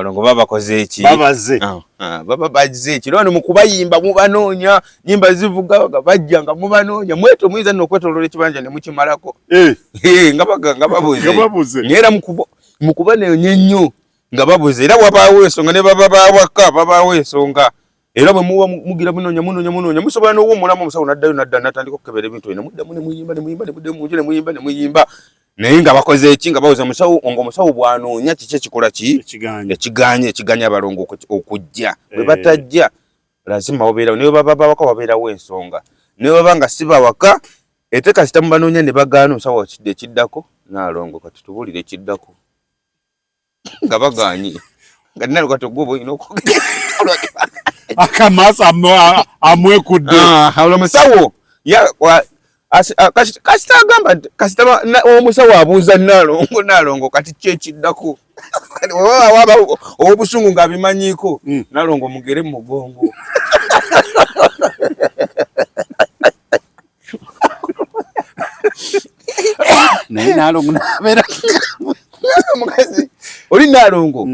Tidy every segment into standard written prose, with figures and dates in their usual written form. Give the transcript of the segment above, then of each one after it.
abalongo babakoze eki babaze baba bagize eki lono mukubayimba mubanoonya nyimba zivuga bajja nga mubanoonya mweto mwiza n'okwetoloola ekibanja ne mukimalako nga babuze era mukuba nnyo nga babuze era wabaawo ensonga ne baba bawaka babaawo ensonga era bwe muba mugira munoonya musobola n'owummulamu omusawo naddayo natandika okukebera ebintu bino muddamu ne muyimba naye nga bakoze eki nga bawoza omusawo ng'omusawo bw'anoonya kiki ekikola ekiganya abalongo okujja bwe batajja lazima wabeerawo ne bwe baba bawaka wabeerawo ensonga ne baba nga si bawaka ate kasita mu banoonya ne bagaana omusawo wakidde ekiddako Naalongo kati tubuulire ekiddako nga bagaanye nga Naalongo kati ogwo olina okwogera akamasa amwekudde omusawo kasita agamba nti kasita omusawo abuuza Naalongo kati kyekiddako waba obusungu ng'abimanyiiko Naalongo mugere mu mugongo naye Naalongo nabeera mukazi oli Naalongo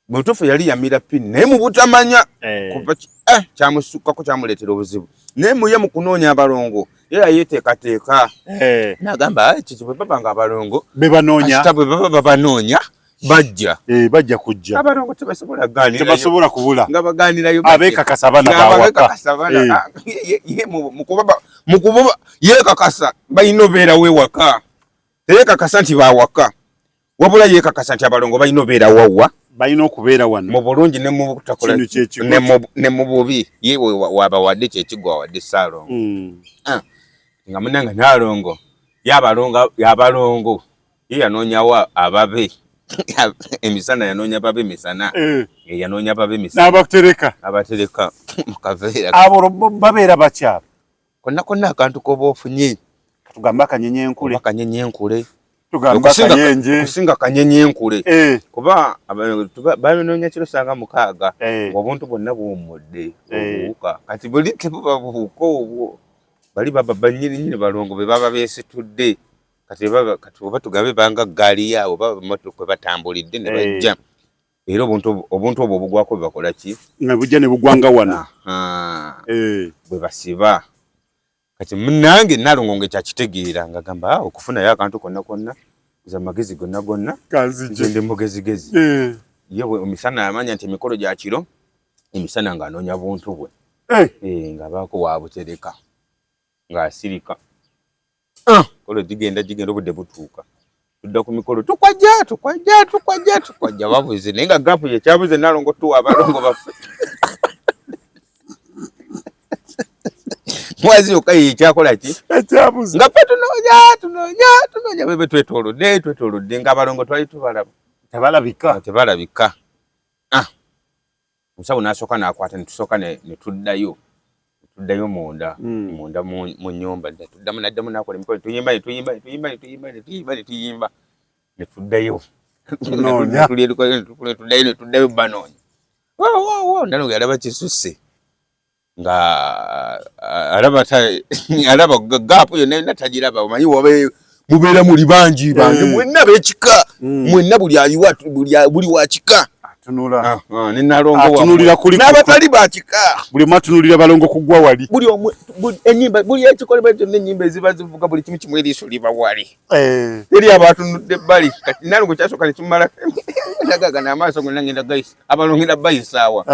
mutuufu yali yamira pini naye mu butamanya kyamusukkako kyamuleetera obuzibu naye muye mu kunoonya abalongo era yeteekateeka n'agamba kiki bwe baba nga abalongo be banoonya kasita bwe baba babanoonya bajja kujja abalongo tebasobola kubula nga bagaanirayo abeekakasa bana bawaka mukuba yeekakasa balina obeerawo ewaka teyeekakasa nti bawaka wabula yeekakasa nti abalongo balina obeera wawa balina okubeera wano mu bulungi ne mu butakola ne mu bubi yewe wabawadde kyekiggwa wawadde Ssaalongo nga munanga Naalongo yabalongo ye yanoonyawo ababe emisana yanoonya babe emisana yanoonya babe emisana n'abatereka mu kaveera abo babeera bakyala konna akantu koba ofunye tugamba akanyenyenkule tugamba kusinga kanyenyenkule kuba banoonya kiro sanga 6 obuntu bwonna buwummudde obuwuka kati buli tebuba buwuka obwo bali baba banyirinyiri balongo be baba beesitudde kati oba tugabe banga gaali yaabo oba motoka kwe batambulidde ne bajja era obuntu obwo bugwako bakola ki nga bujja ne bugwanga wano bwe basiba kati munnange Naalongo ngekyakitegeera nga gamba okufunayo akantu konna za magezi gonna kanzije mugezigezi yewe omisana yamanya nti emikolo gya kiro emisana ng'anoonya buntu bwe nga baako wabutereka ng'asirika kolo gigenda obudde butuuka tudda ku mikolo tukwajja babuze naye nga gapu yekyabuze Naalongo tuwa abalongo baffe mwazi okaye ekyakola ki ekyabuze nga fe tunoonya bebe twetoolodde ng'abalongo twali tebalabika omusawo n'asooka n'akwata netusooka ne tuddayo munda mu nnyumba tuddamu n'akola emikolo tuyimba ne tuddayo tuddayo banoonya Naalongo yalaba kisusse nga alaba gaapu yonna natagiraba omanyi wabe mubeera muli bangi bange mwenna beekika mwenna buli wa kika atunula ne Naalongo atunulira kuli n'abatali bakika buli matunulira balongo kugwa wali buli enyimba buli ekikolebwa kyonna ennyimba eziba zivuga buli kimu kimu eriiso liba wali eri abatunudde ebbali kati Naalongo kyasooka nekimala nagagana amaaso gonna ngenda gayisa abalongera bayisaawa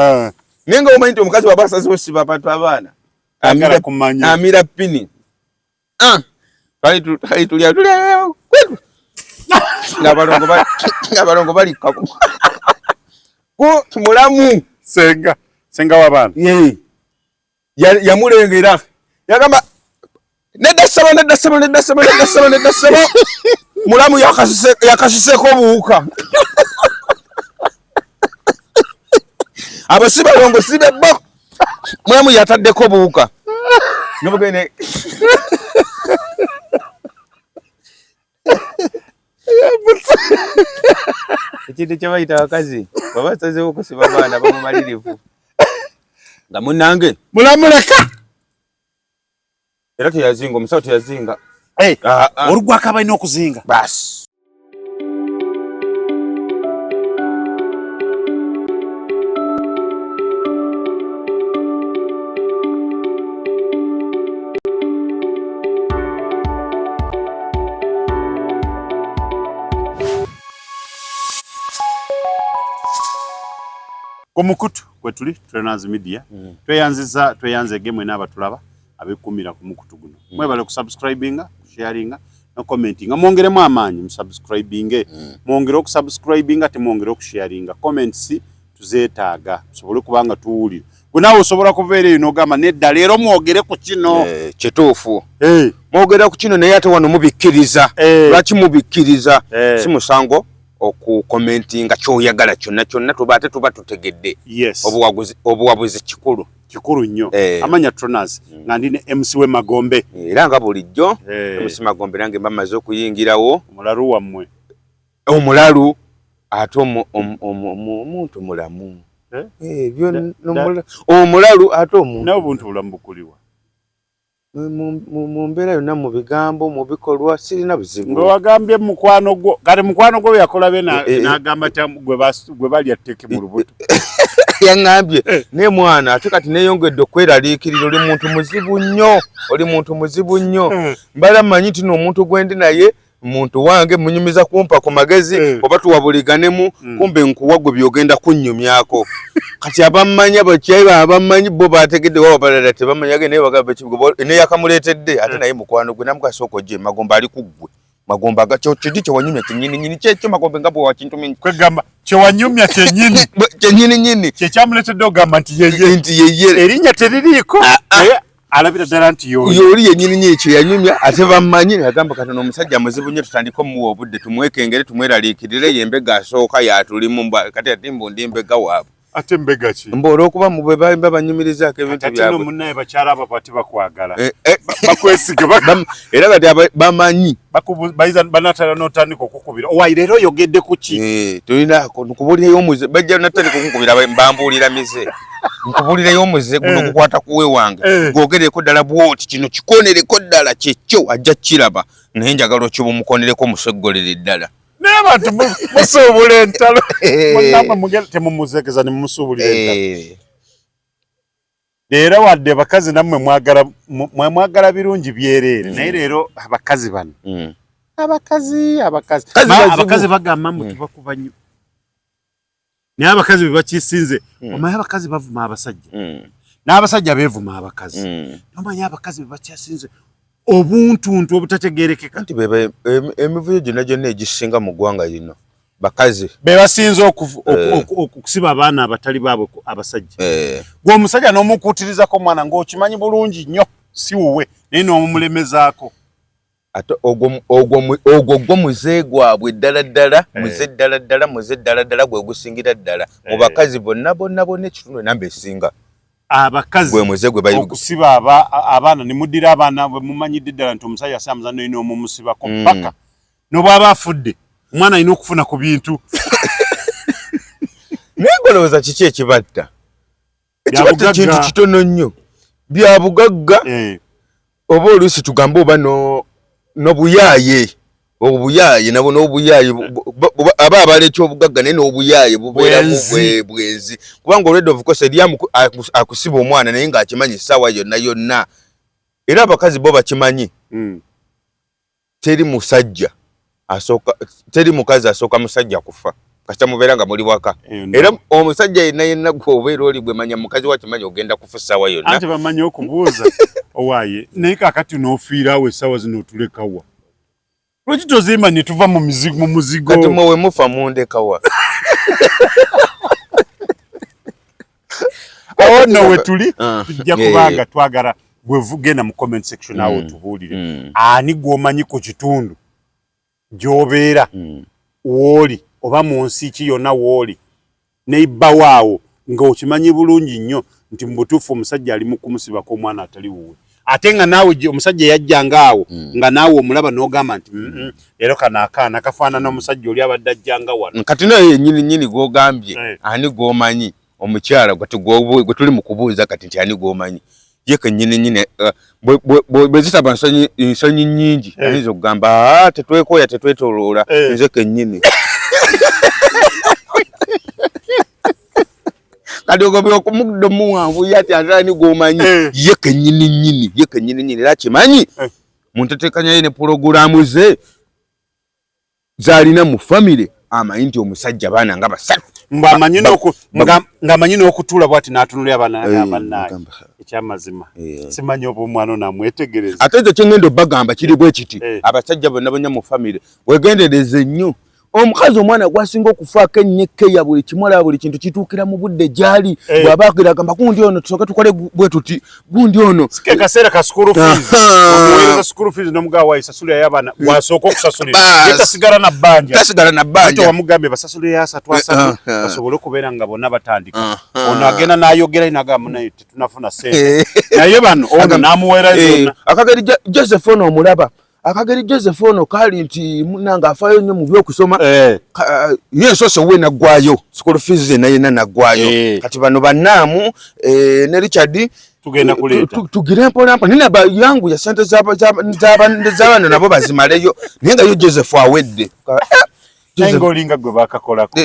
naye nga omanyi nti omukazi waba asazeho siba abantu abaana amira pini tulya ng'abalongo bali mulamu senga w'abaana yamulengera yagamba nedda ssaba mulamu yakasiseeko obuwuka abo si balongo si bebbo mulamu yataddeko obuwuka nobugene ekintu kyebayita abakazi baba basazeewo okusiba abaana bamumalirivu nga munnange mulamuleka era teyazinga omusawo teyazinga olugwako abalina okuzinga basi Kumukutu kwetuli Trainers Media tweyanze gemwe n'abatulaba abekumira ku mukutu guno mwebale ku subscribinga sharinga no commentinga mwongeremu amaanyi mu subscribinge mwongere ku subscribinga te mwongere ku sharinga comments tuzeetaaga tusobole kubanga tuwulira gwe osobola kubeera ino gamba nedda leero mwogere ku kino kituufu mwogera ku kino naye ate wano mubikkiriza lwaki mubikkiriza si musango okukomentinga kyoyagala kyonna tuba tutegedde obuwabuzi kikulu nnyo amanya Trainers nga ndine MC we Magombe era nga bulijjo MC Magombe nange mbamaze okuyingirawo omulalu wammwe omulalu ate omuntu mulamu omulalu ate omuntu naye obuntu bulamu bukuliwa mu mbeera yonna mu bigambo mu bikolwa sirina buzibu nga wagambye mukwano gwo kati mukwano gwo yakola be n'agamba gwe balya tteke mu lubuto yaŋŋambye ne mwana ate kati neeyongedde okweraliikirira oli muntu muzibu nnyo mbala mmanyi nti n'omuntu gwendi naye muntu wange munyumiza kumpa ku magezi oba tuwabuliganemu kumbe nkuwa gwe byogenda kunnyumyako kati abammanyi bo bategedde waba balala tebamanyage naye bagamba ne yakamuleetedde ate naye mukwano gwe namukasooka gye Magombe ali ku ggwe Magombe kidi kyewanyumya kyennyini kyekyo Magombe nga bwe wakintu kwegamba kyewanyumya kyennyini kyekyamuleetedde ogamba nti yeye erinnya teririiko alabira ddala nti yoli yennyini ekyo yanyumya ate bammanyi yagamba kati omusajja muzibu nnyo tutandike omuwa obudde tumwekengere tumweraliikirire yembega asooka yatulimu kati ati mbu ndi mbega waabwe ate mbega ki mbola okuba mu bwe bamba banyumirizaako ebintu byabwe ate munnaye bakyala abo bati bakwagala bakwesiga era kati bamanyi bayiza banatala n'otandika okukubira owayi leero oyogedde ku ki tulina nkubulirayo omuze bajja natandika okukubira mbambuulira mize nkubulirayo omuze guno gukwata kuwe wange gwogereko ddala bwoti kino kikonereko ddala kyekyo ajja kiraba naye njagala okibumukonereko museggolere ddala n'abantu musuubula entalo munamwe temumuzekeza ne mumusuubulira entalo leero wadde bakazi nammwe mwagala birungi byereere naye leero abakazi bano abakazi bagamba mbu tubakuba nnyo naye abakazi bwe bakisinze omanyi abakazi bavuma abasajja n'abasajja beevuma abakazi nomanyi abakazi bwe bakyasinze obuntuntu obutategeerekeka nti emivuyo gyonna egisinga mu ggwanga lino bakazi be basinze okusiba abaana abatali baabwe abasajja gwe omusajja n'omukuutirizako omwana ng'okimanyi bulungi nnyo si wuwe naye n'omumulemezaako ate ogwo gwo muze gwabwe ddala muze ddala gwe gusingira ddala mu bakazi bonna ekitundu namba esinga abakazi okusiba abaana ne muddira abaana bwe mumanyidde ddala nti omusajja asamuza noyina omumusibako paka n'obwaba afudde omwana alina okufuna ku bintu naye golowooza kiki ekibatta ekibatta kintu kitono nnyo bya bugagga oba oluusi tugambe oba n'obuyaaye obuyaaye nabo n'obuyaaye aba abaleeta obugagga naye n'obuyaaye bubeeramu bwenzi kubanga olwedde ovukosa eri akusiba omwana naye ng'akimanyi essaawa yonna era abakazi bo bakimanyi teri mukazi asooka musajja kufa kasita mubeera nga muli waka era omusajja yenna gwe obeera oli bwe manya mukazi wakimanyi ogenda kufa essaawa yonna ate bamanyi okubuuza owaaye naye kaakati n'ofiiraawo essaawa zino otulekawa lwaki tozimba ne tuva mu muzigo kati mwe mufa mundekawa awo nno we tuli tujja kubanga twagala genda mu comment section awo tubuulire ani gw'omanyi ku kitundu gy'obeera wooli oba mu nsi ki yonna wooli neibba waawo ng'okimanyi bulungi nnyo nti mu butuufu omusajja ali mu kumusibako omwana atali wuwe ate nga naawe omusajja yajjanga awo nga naawe omulaba n'ogamba nti leero kano akaana kafaanana omusajja oli abadde ajjanga wano kati naye nyini gw'ogambye ani gw'omanyi omukyala gwe tuli mu kubuuza kati nti ani gw'omanyi ye kennyini bwe zitaba nsonyi nnyingi ayinza okugamba tetwekoya tetwetoloola nze kennyini kati ogobera okumugudde omuwanvu ye ati atani gw'omanyi ye kennyini era kimanyi munteteekanyaye ne pulogulaamu ze z'alina mu famire amanyi omusajja baana nga basatu ng'amanyi n'okutuula bw'ati n'atunulira abaana abannaye ekyamazima simanyi oba omwana namwetegereza ate ekyo kyengenda obbagamba kiri bwe kiti abasajja bonna bonna mu famire wegendereze nnyo omukazi omwana gwasinga okufaako ennyeke ya buli kimala buli kintu kituukira mu budde gyali bw'aba agamba gundi ono tusooke tukole bwe tuti gundi ono sike kaseera ka school fees omuweereza school fees n'omugawa wayisasulira y'abaana wasooka okusasulira tasigala na bbanja ate wamugambye basasulire asatu basobole okubeera nga bonna batandika ono agenda n'ayogera n'agamba naye tetunafuna ssente naye bano ono n'amuweereza zonna akageri Joseph ono omulaba akageri Joseph ono kali nti munanga afayo nnyo mu by'okusoma yensoso we naggwayo school fees naye naggwayo kati bano bannaamu ne Richard tugenda kuleeta tugire mpola nina ba yangu ya sente z'abaana nabo bazimaleyo naye nga yo Joseph awedde Joseph olinga gwe bakakolako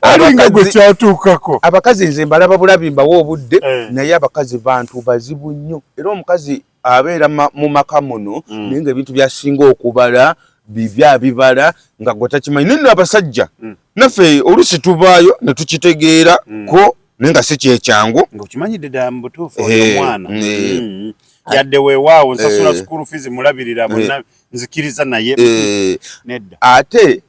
alinga gwe kyatuukako abakazi nze mbalaba bulabi mbawo obudde naye abakazi bantu bazibu nnyo era omukazi abeera mu maka muno naye nga ebintu byasinga okubala bibala nga gwe takimanyi nino abasajja naffe olusi tubaayo ne tukitegeera ko naye nga si kyekyangu ng'okimanyidde ddala mu butuufu oyo omwana yadde weewaawo nsasula school fees mulabirira bonna nzikiriza naye nedda ate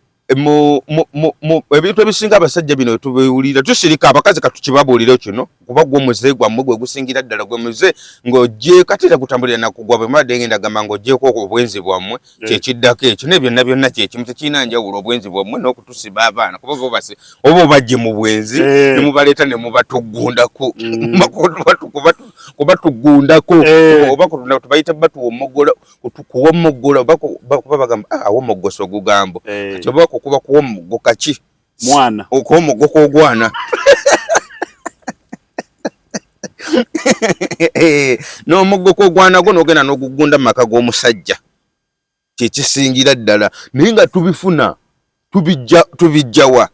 ebintu ebisinga abasajja bino tubiwulira tusirika abakazi katukibabuulire kino kuba gwe muze gwammwe gwe gusingira ddala gwe muze ng'ojje katera kutambulira nakugwa bwe mmadde ngenda gamba ng'ojjeeko obwenzi bwammwe kyekiddako ekyo naye byonna byonna kyekimu tekirina njawulo obwenzi bwammwe n'okutusiba abaana kuba oba obajje mu bwenzi ne mubaleeta ne mubatugundako kubatugundako oba tubayita batuwa omuggola kuba bagamba awo omuggoso ogugambo kati oba kuba kuwa omuggo kaki mwana okuwa omuggo kw'ogwana n'omuggo kw'ogwana gwo n'ogenda n'ogugunda mu maka g'omusajja kyekisingira ddala naye nga tubifuna tubijjawa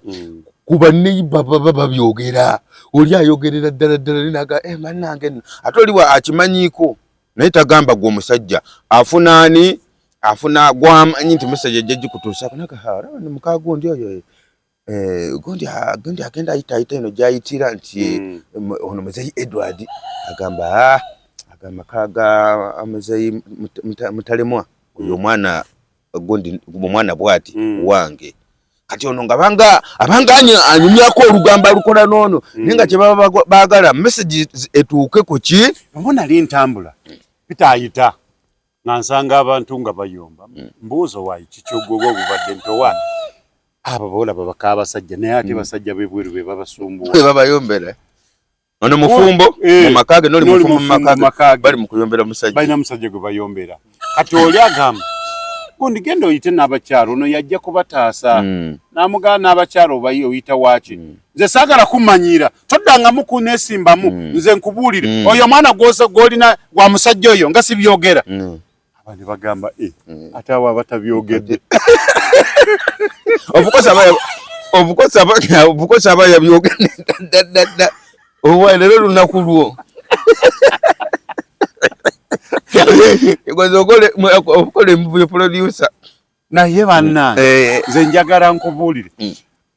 kuba neiba baba babyogera oli ayogerera ddala linaga mannange nno ate oliwa akimanyiiko naye tagamba gwe omusajja afunaani afuna gwamanyi nti message ejja gikutuusa kunaga olaba ni muka gundi oyo gundi agenda ayita eno gyayitira nti ono muzeyi Edward agamba kaga muzeyi mutalemwa oyo omwana gundi omwana bwati wange kati ono nga abanga anyumyako olugamba alukola n'ono naye nga kyebaba baagala message etuuke ku ki mbona ali ntambula pitayita nansanga abantu nga bayomba mbuuzo wayi kikyogogwa obubadde ntowa abo boolaba baka abasajja naye ate basajja b'ebweru be babasumbuwa babayombera ono mufumbo mu makage noli mufumbo mu makage bali mu kuyombera musajja balina musajja gwe bayombera kati oli agamba gundi genda oyite n'abakyalo ono yajja kubataasa n'amugana n'abakyalo obayi oyita waaki nze saagala kummanyira toddangamu kuneesimbamu nze nkubuulire oyo omwana gw'olina gwa musajja oyo nga sibyogera abandi bagamba ate abo abatabyogedde obukozi aba yabyogedde owa lero lunaku lwo okole muvuyo producer naye banna nze njagala nkubuulire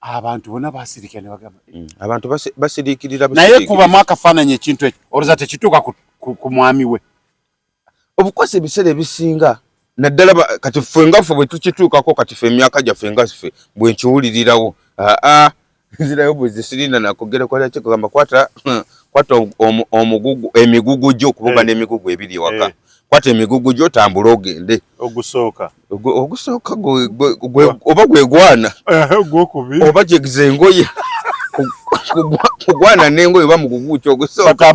abantu bonna basirika ne bagamba abantu basirikirira naye kubamu akafaananyi ekintu ekyo olowooza tekituuka ku mwami we obukozi ebiseera ebisinga naddala kati ffe ngaffe bwe tukituukako kati ffe emyaka gyaffe nga ffe bwe nkiwulirirawo nzirayo bwe zisirina nakogera kwala kigamba kwata emigugu gyo kuba n'emigugu ebiri waka kwata emigugu gyo tambula ogende ogusooka oba gwegwana oba gyegiza engoye kugwana n'engoye oba mugugu kyo ogusooka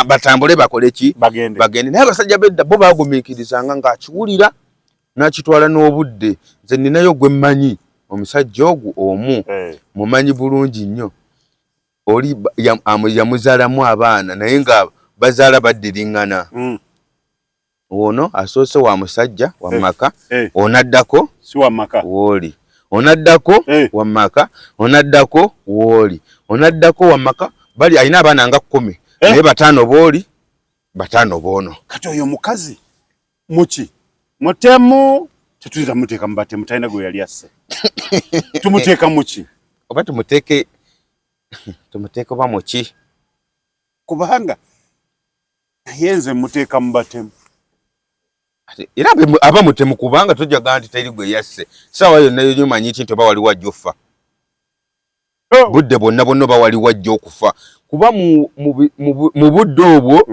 batambule bakole ki bagende naye abasajja bedda bo bagumiikirizanga ng'akiwulira n'akitwala n'obudde nze ninayo gwe mmanyi omusajja ogwo omu mumanyi bulungi nnyo oli yamuzaalamu abaana naye nga bazaala baddiriŋŋana ono asoose wa musajja wammaka onaddako si wammaka wooli onaddako wammaka onaddako wooli onaddako wammaka bali alina abaana nga 10 naye 5 booli 5 boono kati oyo mukazi muki Mutemu tetuyita muteeka mu batemu talina gwe yali asse. Tumuteeka muki? Oba tumuteeke oba muki? Kubanga yenze muteeka mu batemu. Era aba mutemu kubanga tojaga nti teri gwe yasse. Sawa yonna yomanyi nti oba wali wajja okufa. Budde bonna oba wali wajja okufa. Kuba mu budde obwo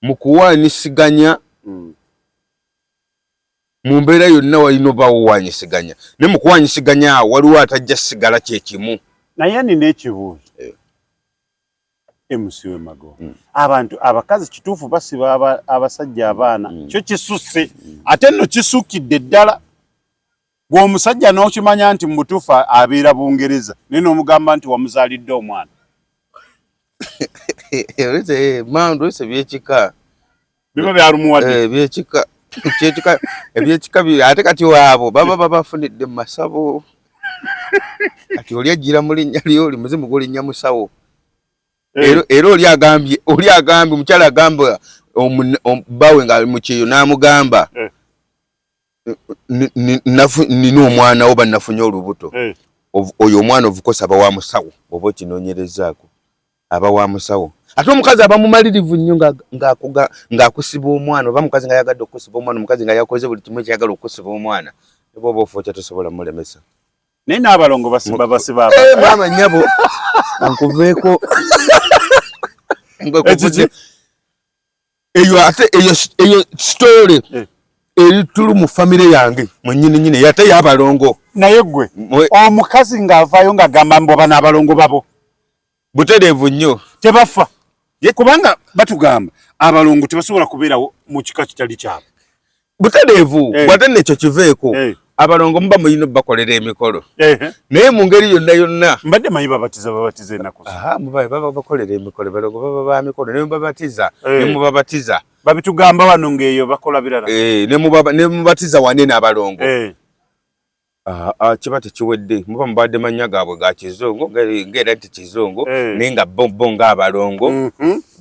mu kuwaanyisiganya mu mbeera yonna walina oba wowaanyisiganya. Ne mu kuwaanyisiganya waliwo atajja sigala kye kimu. Naye nina ekibuuzo. Emusiwe mago. Abantu abakazi kituufu basiba abasajja abaana. Kyo kisusse. Ate nno kisukidde ddala. Gwe omusajja n'okimanya nti mu butuufu abeera Bungereza. Naye n'omugamba nti wamuzaalidde omwana. Olwese byekika. Biba byalumuwadde. Byekika. Ebyekika ate kati waabo baba babafunidde mu masabo. Kati oli ajjira mu linnya lyo oli muzimu gw'olinnya musawo. Era oli agambye omukyala agamba bawe nga mu kyeyo n'amugamba nina omwana wo bannafunye olubuto. Oyo omwana ovukosa aba wa musawo oba okinoonyerezaako aba wa musawo. Ate omukazi aba mumalirivu nnyo ng'akusiba omwana oba mukazi nga yagadde okusiba omwana omukazi nga yakoze buli kimu ekyagala okusiba omwana oba oba ofa okya tosobola mulemesa. Naye n'abalongo basiba maama nnyabo ankuveeko eyo story eri tulu mu famire yange mwennyini yate y'abalongo. Naye gwe omukazi ng'avaayo ng'agamba mbwaba n'abalongo babo butereevu nnyo tebafa kubanga batugamba abalongo tebasobola kubeerawo mu kika kitali kyabwe. Butereevu bwate nekyo kiveeko. Abalongo muba muyina bakolera emikolo. Naye mu ngeri yonna mbadde manyi babatiza ennaku. Mubaye baba bakolera emikolo balongo baba ba mikolo ne mubabatiza ne mubabatiza. Babitugamba wano ng'eyo bakola birala. Ne mubatiza wanene abalongo. Kiba tekiwedde muba mubadde mannya gaabwe ga kizungu ng'era nti kizungu naye nga bo ng'abalongo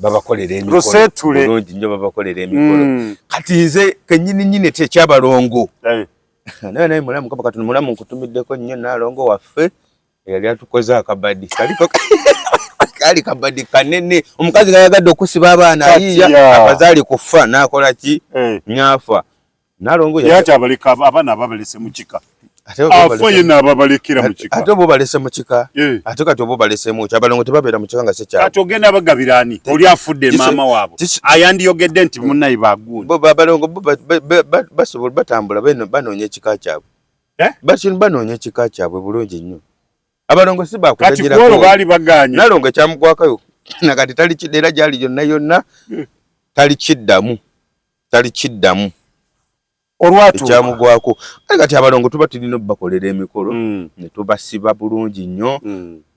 babakolera emikolo. Bulungi nnyo babakolera emikolo. Kati nze kennyini tekyabalongo. Naye mulamu kaba kati mulamu nkutumiddeko nnyo naalongo waffe eyali atukoze akabadi kali kabadi kanene omukazi nga yagadde okusiba abaana ayiya abazaali kufa n'akola ki nyafa naalongo yati abaleka abaana ababalese mu kika afa yena ababalekera mu kika ate obo balese mu kika ate kati obo balese mu kya abalongo tebabeera mu kika nga se kya kati ogenda bagabirani oli afudde maama waabo ayandiyogedde nti munnayi bagundi bo abalongo basobola batambula banoonya ekika kyabwe banoonya ekika kyabwe bulungi nnyo. Abalongo si bakutagira ko bali baganya nalongo kyamugwakayo nakati tali kidera jali yonna tali kiddamu olwatu kyamugwako kati abalongo tuba tulina bakolera emikolo ne tubasiba bulungi nnyo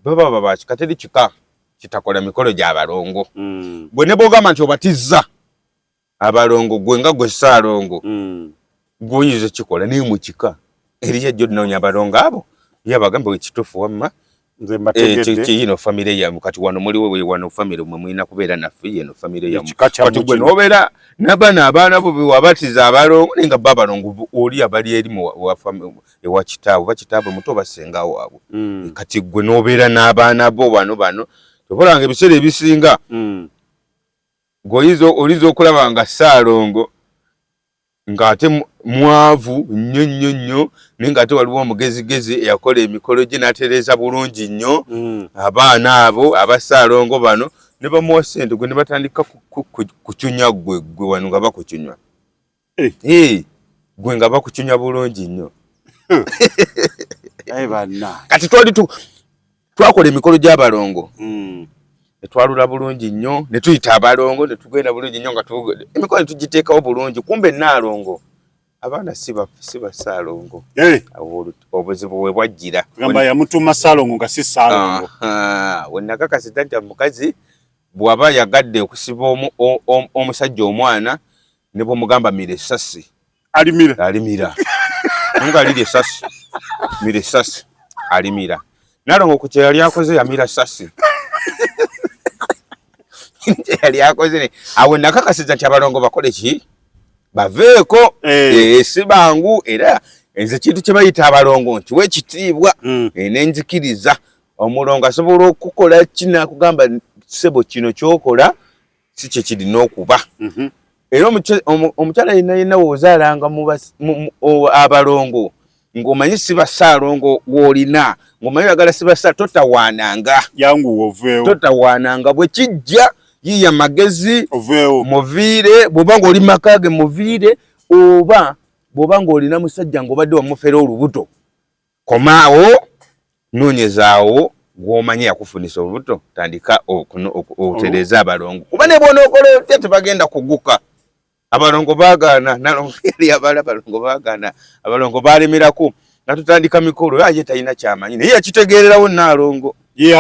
baba kateri kika kitakola mikolo gya abalongo bwe ne bogamba nti obatizza abalongo gwe nga gwe saalongo gwoyize kikola naye mu kika eriyo ejjo noonya abalongo abo yabagambe ekitufu wamma nze mbategedde kiyino famire ya mukati wano muri wewe wano famire mwe mwina kubeera naffe yeno famire ya kati gwe nobeera nabana abaana bo wabatiza abalongo ninga babalongo oli abali eri wa famire ewa kitaabu bakitaabu muto basenga waabwe kati gwe nobeera n'abaana bo bano tobolanga ebiseera ebisinga goyizo olizo okulaba nga saalongo ngate mwavu nnyo ninga ate waliwo omugezigezi yakola emikolo gye n'atereeza bulungi nnyo abaana abo abasaalongo bano ne bamuwa ssente gwe ne batandika kucunya gwe wano nga bakucunywa gwe nga bakucunya bulungi nnyo kati twakola emikolo gy'abalongo netwalula bulungi nnyo ne tuyita abalongo ne tugenda bulungi nnyo nga emikolo tugiteekawo bulungi kumbe naalongo abaana si basaalongo obuzibu we bwajjira gamba yamutuma saalongo nga si saalongo wennakakasita nti omukazi bw'aba yagadde okusiba omusajja omwana ne bw'omugamba mira essasi alimira nga liri essasi mira essasi alimira naalongo ku kye yali akoze yamira essasi yali akoze awo nakakasiza nti abalongo bakole ki baveeko sibangu era enze kintu kye bayita abalongo nti wekitiibwa n'enzikiriza omulongo asobola okukola kina kugamba sebo kino kyokola si kye kirina okuba era omukyala yenna wozaalanga abalongo ng'omanyi si basaalongo w'olina ng'omanyi oyagala si basaala totawaananga yangu oveewo totawaananga bwe kijja yiya magezi muviire bw'oba ng'oli maka ge muviire oba bw'oba ng'olina musajja ng'obadde wamufera olubuto komaawo noonyezaawo gw'omanyi yakufunisa olubuto tandika otereeza abalongo kuba ne bw'onookola otya tebagenda kuguka abalongo baagaana nalongo yali abala abalongo baagaana abalongo baalemerako nga tutandika mikolo aye talina kyamanyi naye yakitegeererawo naalongo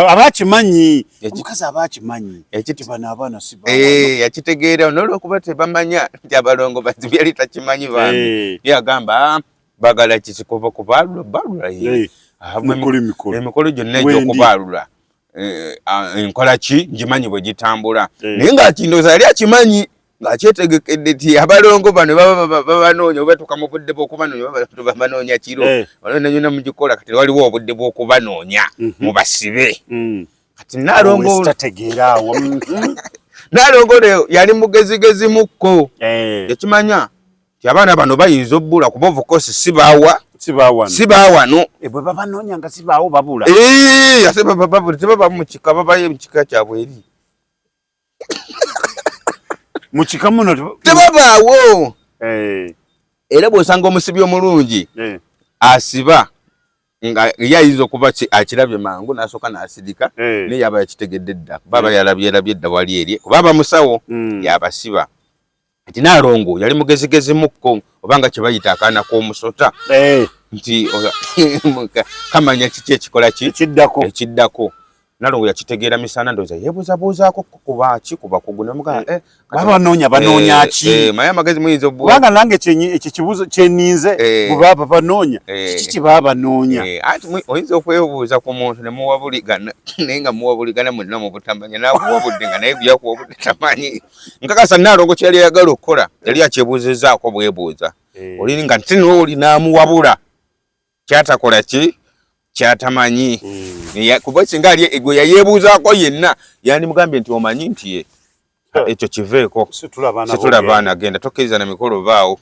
abakimanyi omukazi abakimanyi ekitibana abaana siba yakitegeerawo n'olwokuba tebamanya nti abalongo bazibu yali takimanyi bambi yagamba bagala kisikuva kubaalula emikolo gyonna egy'okubaalula enkola ki ngimanyi bwe gitambula naye ng'akindooza yali akimanyi ng'akyetegekedde ti abalongo bano babanoonya obatuuka mu budde bw'okubanoonya babanoonya kiro olwonyona mugikola kati waliwo obudde bw'okubanoonya mubasibe kati naalongo yali mugezigezi mukko yakimanya ti abaana bano bayinza obbula kuba ovukosi sibaawano bwe babanoonya nga sibaawo babula babula tebaba mukika babayo mukika kyabwe eri mukika muno tebabaawo era bw'osanga omusibi omulungi asiba nga yayinza okuba akirabye mangu n'asooka n'asidika naye yaba yakitegedde dda baba yalabye dda wali eri kuba aba musawo yabasiba ati naalongo yali mugezigezi mukko obanga kye bayita akaana k'omusota nti kamanya kiki ekikola ekiddako nalongo yakitegeera misana ndowooza yeebuuzabuuzaako kubaki kuba kugunemuga banoonya ki maye amagezi muyinza obubanga nange ekyo kibuuzo kyeninze bwe baba banoonya kiki kye baba banoonya ati oyinza okwebuuza ku muntu ne muwabuligana naye nga muwabuligana mwenna mu butamanya nakuwabudde nga naye gyakuwabudde tamanyi nkakasa naalongo kyeyali ayagala okukola yali akyebuuzizaako bwebuuza olini nga nti nooli n'amuwabula kyatakola ki kyatamanyi kuba singa ali gwe yayeebuuzaako yenna yandimugambye nti omanyi nti ye ekyo kiveeko situlabaana genda tokkiriza na mikolo baawo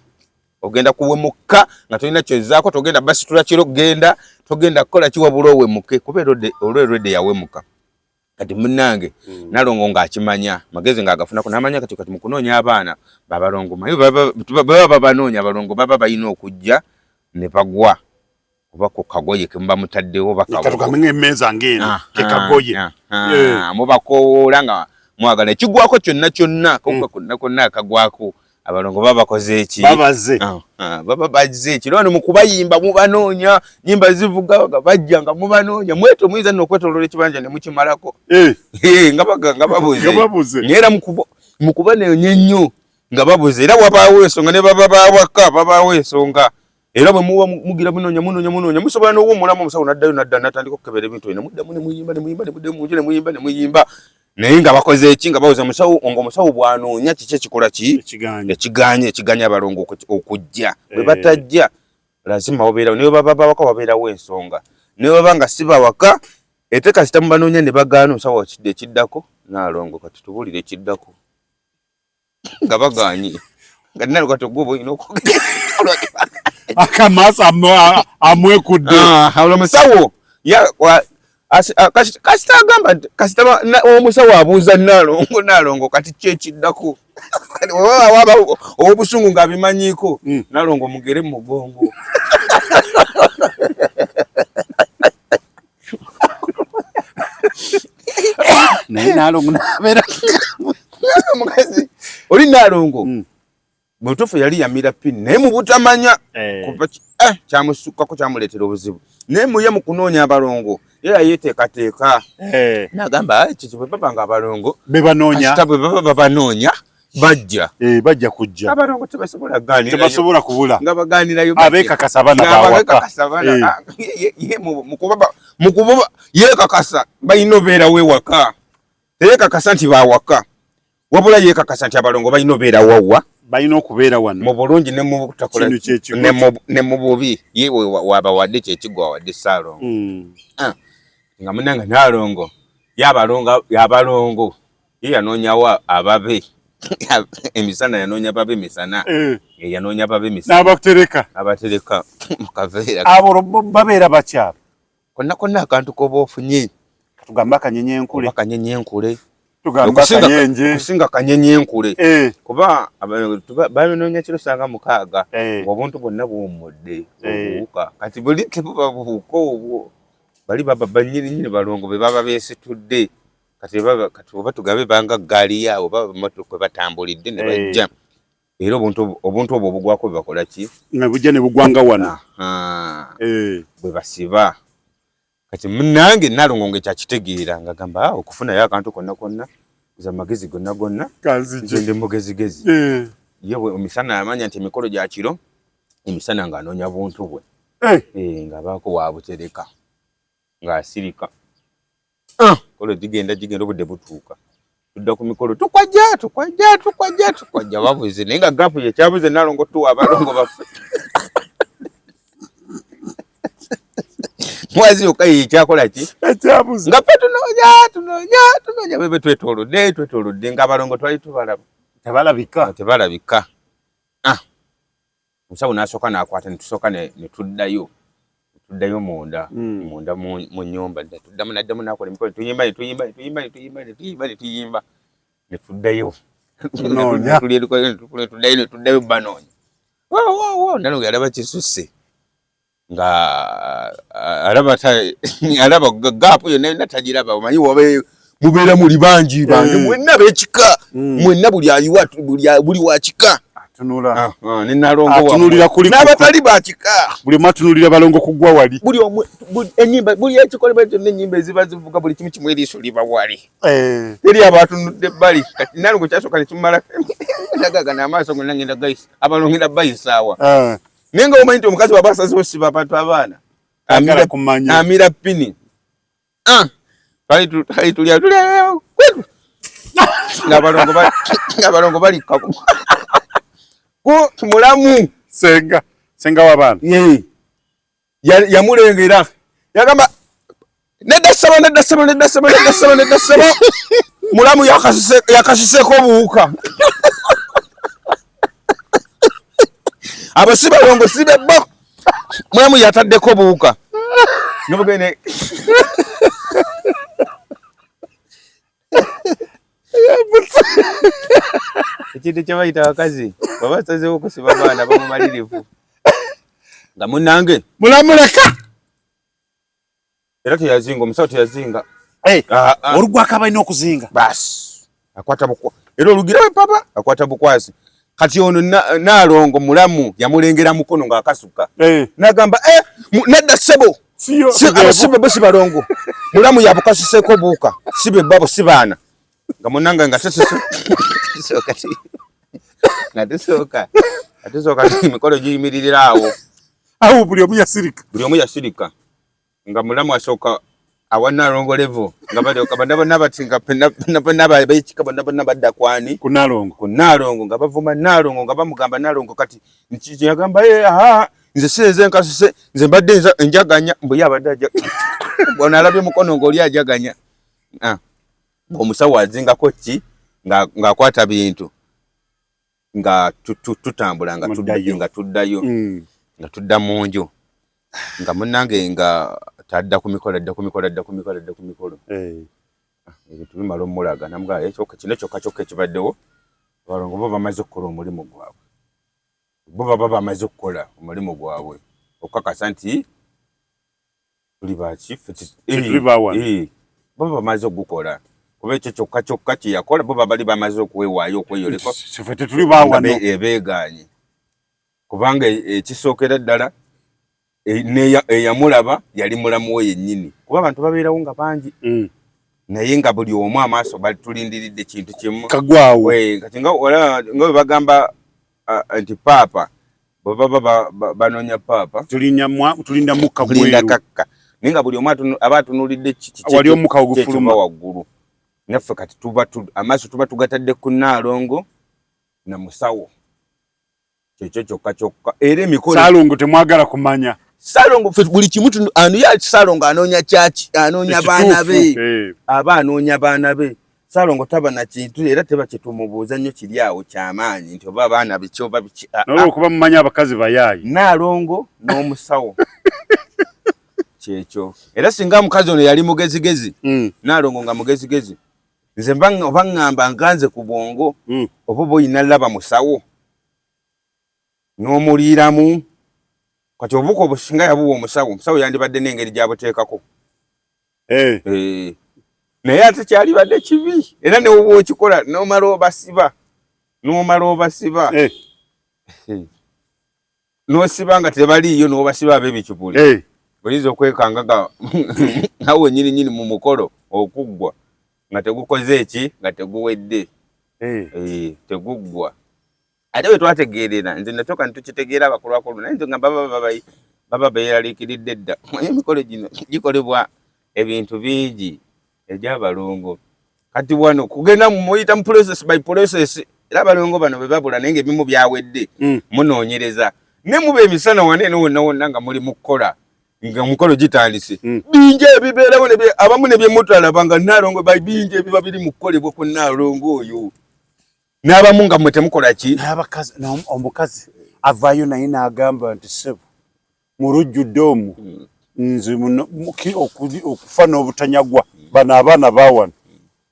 ogenda kuwemuka nga tolina kyozzaako togenda basitula kiro genda togenda kukola kiwabula owemuke kuba olwedde yawemuka kati munnange naalongo ng'akimanya magezi ng'agafunako n'amanya kati mu kunoonya abaana babalongo maye baba babanoonya abalongo baba balina okujja ne bagwa oba ku kagoye ke muba mutaddewo bakatugamenge emmeeza ng'eno kekagoye mubakoola nga mwagala ekigwako kyonna konna akagwako abalongo baba bakoze eki baba bazze eki lwano mu kubayimba mubanoonya nyimba zivuga bajja nga mubanoonya mweto muyinza nno okwetoloola ekibanja ne mukimalako nga babuze era mu kubanoonya ennyo nga babuze era wabaawo ensonga ne baba bawaka babaawo ensonga era bwe muba mugira munoonya musobola n'owummulamu omusawo naddayo natandika okukebera ebintu bino muddamu ne muyimba naye nga bakoze eki nga bawuza omusawo ng'omusawo bw'anoonya kiki ekikola ekiganya abalongo okujja bwe batajja lazima wabeerawo naye baba bawaka wabeerawo ensonga naye baba nga si bawaka ate kasita mubanoonya ne bagaana omusawo wakidde ekiddako naalongo kati tubuulire ekiddako nga bagaanye nga nalwo kati gwe olina okwogera akamaaso amwekudde omusawo kasita agamba nti kasita omusawo abuuza naalongo kati kyekiddako waba obusungu ng'abimanyiiko naalongo mugere mu mugongo naye naalongo nabeera mukazi oli naalongo mutuufu yali yamira pini naye mu butamanya kyamusukkako kyamuleetera obuzibu naye muye mu kunoonya abalongo ye yayeteekateeka n'agamba kiki bwe baba nga abalongo kasita bwe baba babanoonya bajja kujja abalongo tebasobola kubula nga bagaanirayo abeekakasa baana bawaka mu kuba yeekakasa balina obeerawo ewaka teyeekakasa nti baawaka wabula yeekakasa nti abalongo balina obeera wawa balina okubeera wano mu bulungi ne mu butakola ne mu bubi yewe waba wadde kyekigwa wadde Ssaalongo nga munanga Nalongo yabalongo ye yanoonyawo ababe emisana yanoonya babe misana yanoonya babe misana abatereka mu kaveera abo babeera bakyaba konna akantu koba ofunye tugamba kanyenyenkule tugamba kanyenje kusinga kanyenyenkule kuba banoonya kiro sanga 6 obuntu bwonna buwummudde obuwuka kati buli tebuba buwuka obwo bali baba banyirinyiri balongo be baba beesitudde kati oba tugabe banga gaali yaabo baba motoka batambulidde ne bajja era obuntu obwo bugwako bakola ki nga bujja ne bugwanga wano bwe basiba kati munange Nalongo ng'ekyakitegeera nga gamba okufunayo akantu konna za magezi gonna kanzije mugezigezi yewe omisana yamanya nti emikolo gya kiro emisana ng'anoonya buntu bwe nga baako wabutereka ng'asirika kolo digenda obudde butuuka tudda ku mikolo tukwajja babuze naye nga gapu yekyabuze Nalongo tuwa abalongo baffe mwazi okayi ekyakola ki ekyabuze nga fe tunoonya bebe twetoolodde ng'abalongo twali tebalabika omusawo n'asooka n'akwata netusooka ne tuddayo munda mu nnyumba tuddamu n'akola emikolo tuyimba ne tuddayo tuddayo banoonya Nalongo yalaba kisusse nga alaba gaapu yonna natagiraba omanyi wabe mubeera muli bangi bange mwenna beekika mwenna buli wa kika atunula ne Nalongo atunulira kuli n'abatali bakika buli matunulira balongo kugwa wali buli enyimba buli ekikolebwa kyonna ennyimba eziba zivuga buli kimu kimu eriiso liba wali teri abatunudde ebbali kati Nalongo kyasooka nekimala nagagana amaaso gonna ngenda gayisa abalongera bayisaawa naye nga omanyi nti omukazi waba asazeho siba abantu abaana amira pini twali tulya ng'abalongo balikka ku mulamu senga w'abaana yamulengera yagamba nedda ssebo mulamu yakasiseeko obuwuka abo si balongo si bebbo mulamu yataddeko obuwuka nobugene ekintu kyebayita abakazi baba basazeewo okusiba abaana bamumalirivu nga munnange mulamuleka era teyazinga omusawo teyazinga olugwako balina okuzinga basi akwata era olugirawe papa akwata bukwasi kati ono Nalongo mulamu yamulengera mukono ng'akasuka nagamba nedda ssebo abasibe si balongo mulamu yabukasiseeko obuwuka si bebbabo si baana nga munanga nga tusooka emikolo giyimiririra awo buli omu yasirika nga mulamu asooka awa Nalongo levo nga balyoka bonna bati nga beekika bonna badda kwani ku Nalongo nga bavuma Nalongo nga bamugamba Nalongo kati yagamba nze sirenze enkasuse nze mbadde enjaganya mbuye abadde ajaganya bona alabye mukono ng'oli ajaganya omusawo azingako ki ng'akwata bintu nga tutambula nga tuddayo nga tudda mu nju nga munnange nga tadda ku mikolo ebintu bimala omulaga namugamba kino kyokka ekibaddewo abalongo bo bamaze okukola omulimu gwabwe okukakasa nti tuli baki bo bamaze okugukola kuba ekyo kyokka kyeyakola bo bali bamaze okuwewaayo okweyoleko ebeeganye kubanga ekisookera ddala eyamulaba yali mulamu we yennyini kuba abantu babeerawo nga bangi naye nga buli omu amaaso batulindiridde kintu kimu kagwawe kati nga bwe bagamba nti paapa bwebaba banoonya paapa tulinda mukka kakka naye nga buli omu aba atunulidde wali omukka ogufuluma waggulu naffe kati amaaso tuba tugatadde ku Nalongo na musawo kyekyo kyokka era emikolo Salongo temwagala kumanya Salongo buli kimuntu anu ya Salongo anoonya kyaki anoonya baana be aba anoonya baana be Salongo taba na kintu era teba kitumubuuza nnyo kiri awo kyamaanyi nti oba abaana be kyoba biki okuba mumanya abakazi bayaayi Nalongo n'omusawo kyekyo era singa mukazi ono yali mugezigezi Nalongo nga mugezigezi nze oba ngamba nganze ku bwongo oba boyina laba musawo n'omuliiramu kati obuko obusinga yabuwa omusawo yandibadde n'engeri gy'abuteekako naye ate kyalibadde kibi era ne woba okikola n'omala obasiba n'osiba nga tebaliiyo n'obasiba ab'ebicupuli oyinza okwekanga nawe nyini mu mukolo okuggwa nga tegukoze eki nga teguwedde teguggwa ate bwe twategeerera nze natoka ntukitegeera abakulwakulu naye nze nga baba beeraliikiridde dda emikolo gino gikolebwa ebintu bingi egy'abalongo kati wano kugenda muyita mu process by process era abalongo bano bwe babula naye ng'ebimu byawedde munoonyereza ne muba emisana waneene wonna nga muli mu kukola nga mukolo gitandise bingi ebibeerawo abamu ne bye mutalaba nga Nalongo bingi ebiba biri mu kukolebwa ku Nalongo oyo n'abamu nga mwe temukola ki omukazi avaayo naye n'agamba nti sebo mu lujjudde omwo nze okufa n'obutanyagwa bano abaana baawano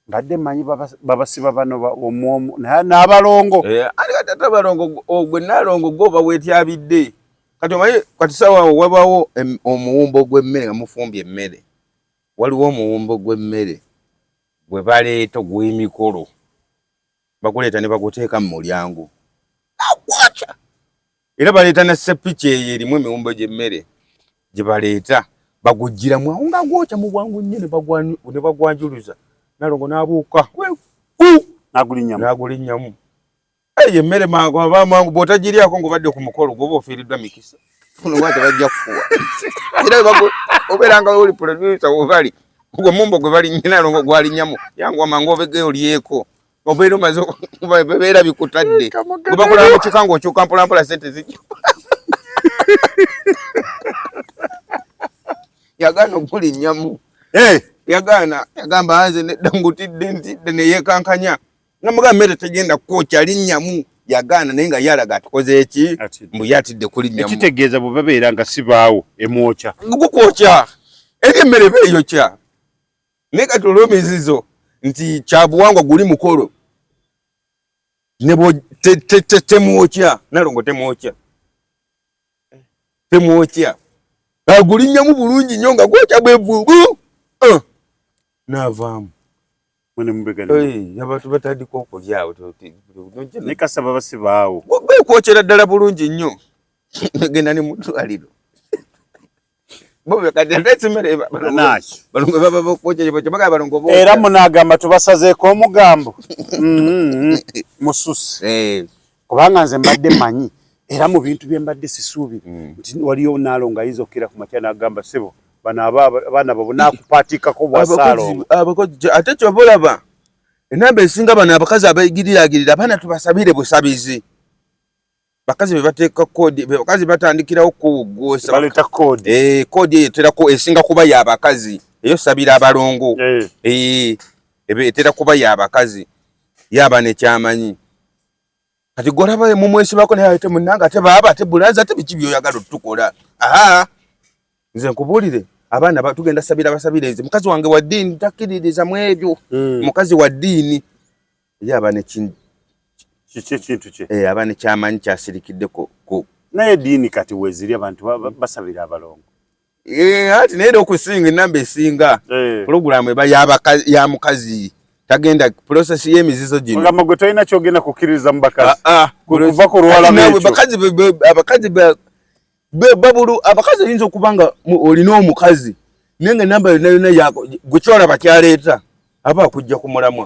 mbadde manyi babasiba bano omwomu n'abalongo ate abalongo ogwe Nalongo gwoba weetyabidde kati omanyi kati sawa wabawo omuwumbo gw'emmere nga mufumbye emmere waliwo omuwumbo gw'emmere gwe baleeta gw'emikolo baguleeta ne baguteeka mu mulyango agwaca era baleeta na sepiki eyo erimu emiwumbo gy'emmere gye baleeta bagugiramu awo nga gwokya mu bwangu nnyo ne bagwanjuluza Nalongo n'abuuka n'agulinnyamu eyo emmere mangu bw'otagiryako ng'obadde ku mukolo gwoba ofiiriddwa mikisa kuno bwate bajja kukuwa era obeeranga oli producer wobali gwe mumbo gwe bali Nalongo gwalinnyamu yangu amangu obege olyeko obeera omaze beera bikutadde gwe bakulaba mu kika ng'okyuka mpolampola sente zijja yagaana okulinnyamu yagamba nze nedda ngutidde neyeekankanya namuga mmere tegenda kwokya linnyamu yagaana naye nga yalaga atukoze eki mbu yatidde kulinnyamu ekitegeeza bwe babeera nga sibaawo emwokya gukwokya eri emmere beeyokya naye kati olw'emizizo nti kyabuwangwa guli mukolo nebo temwokya Nalongo temwokya agulinnyamu bulungi nnyo nga gwokya bwevubu n'avaamu abantu batandika okulyawo nekasaba basibaawo bekwokyera ddala bulungi nnyo genda ne mu ddwaliro era munagamba tubasazeeko omugambo mususse kubanga nze mbadde manyi era mu bintu bye mbadde sisuubire nti waliyo Nalongo ayinza okukira ku makya n'agamba sebo bano abaana babo naakupaatikako bwa Salongo ate kyoba olaba enamba esinga bano abakazi abayigiriraagirira abaana tubasabire busabizi bakazi bebateeka koodi bakazi batandikirawo kuwugoosa baleeta koodi koodi eyo eterako esinga kuba y'abakazi eyo sabira abalongo etera kuba y'abakazi yaba nekyamanyi kati golaba mumwesibako naye ate munanga ate baaba ate bulaza ate biki byoyagala otukola nze nkubuulire abaana tugenda sabira basabire nze mukazi wange wa ddiini takkiririza mu ebyo mukazi wa ddiini yaba nekintu kye aba nekyamanyi kyasirikidde naye eddiini kati weziri abantu basabira abalongo ati naye okusinga enamba esinga pulogulaamu eba ya mukazi tagenda process y'emizizo gino ngamba gwe tolina kyogenda kukkiririza mu bakazi kuva ku lwala abakazi babulu abakazi oyinza okuba nga olina omukazi naye nga enamba yonna gwe kyolaba kyaleeta aba akujja ku mulamwa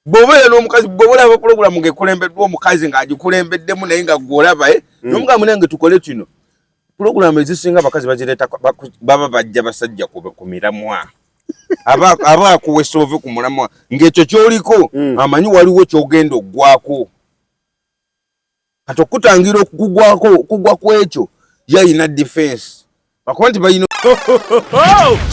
bw'obeera n'omukazi bw'olaba pulogulaamu ng'ekulembeddwa omukazi ng'agikulembeddemu naye nga gw'olaba n'omugambo naye nga tukole kino pulogulaamu ezisinga abakazi bazireeta baba bajja basajja ku miramwa aba akuwesa ove ku mulamwa ng'ekyo ky'oliko amanyi waliwo ky'ogenda oggwako katokutangira okugwa kwekyo yayina defense bakonti bayino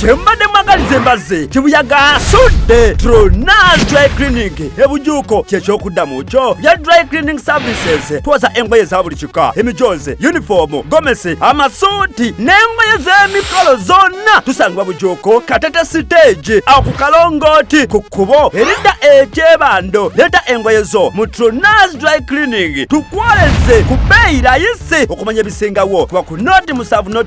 chembade magalize mbaze chibuyaga asudde Tronaz Dry Cleaning ebujuko kyekyokudamu kyo ya dry cleaning services twaza engoye za buli kika emijoze uniform gomesi amasuti n'engoye z'emikolo zonna tusangibwa bujuko Katete stage akukalongoti ku kkubo erida ekyebando leta engoye zo mu Tronaz Dry Cleaning tukwoleze ku bbeeyi layisi okumanya ebisingawo kuba ku noti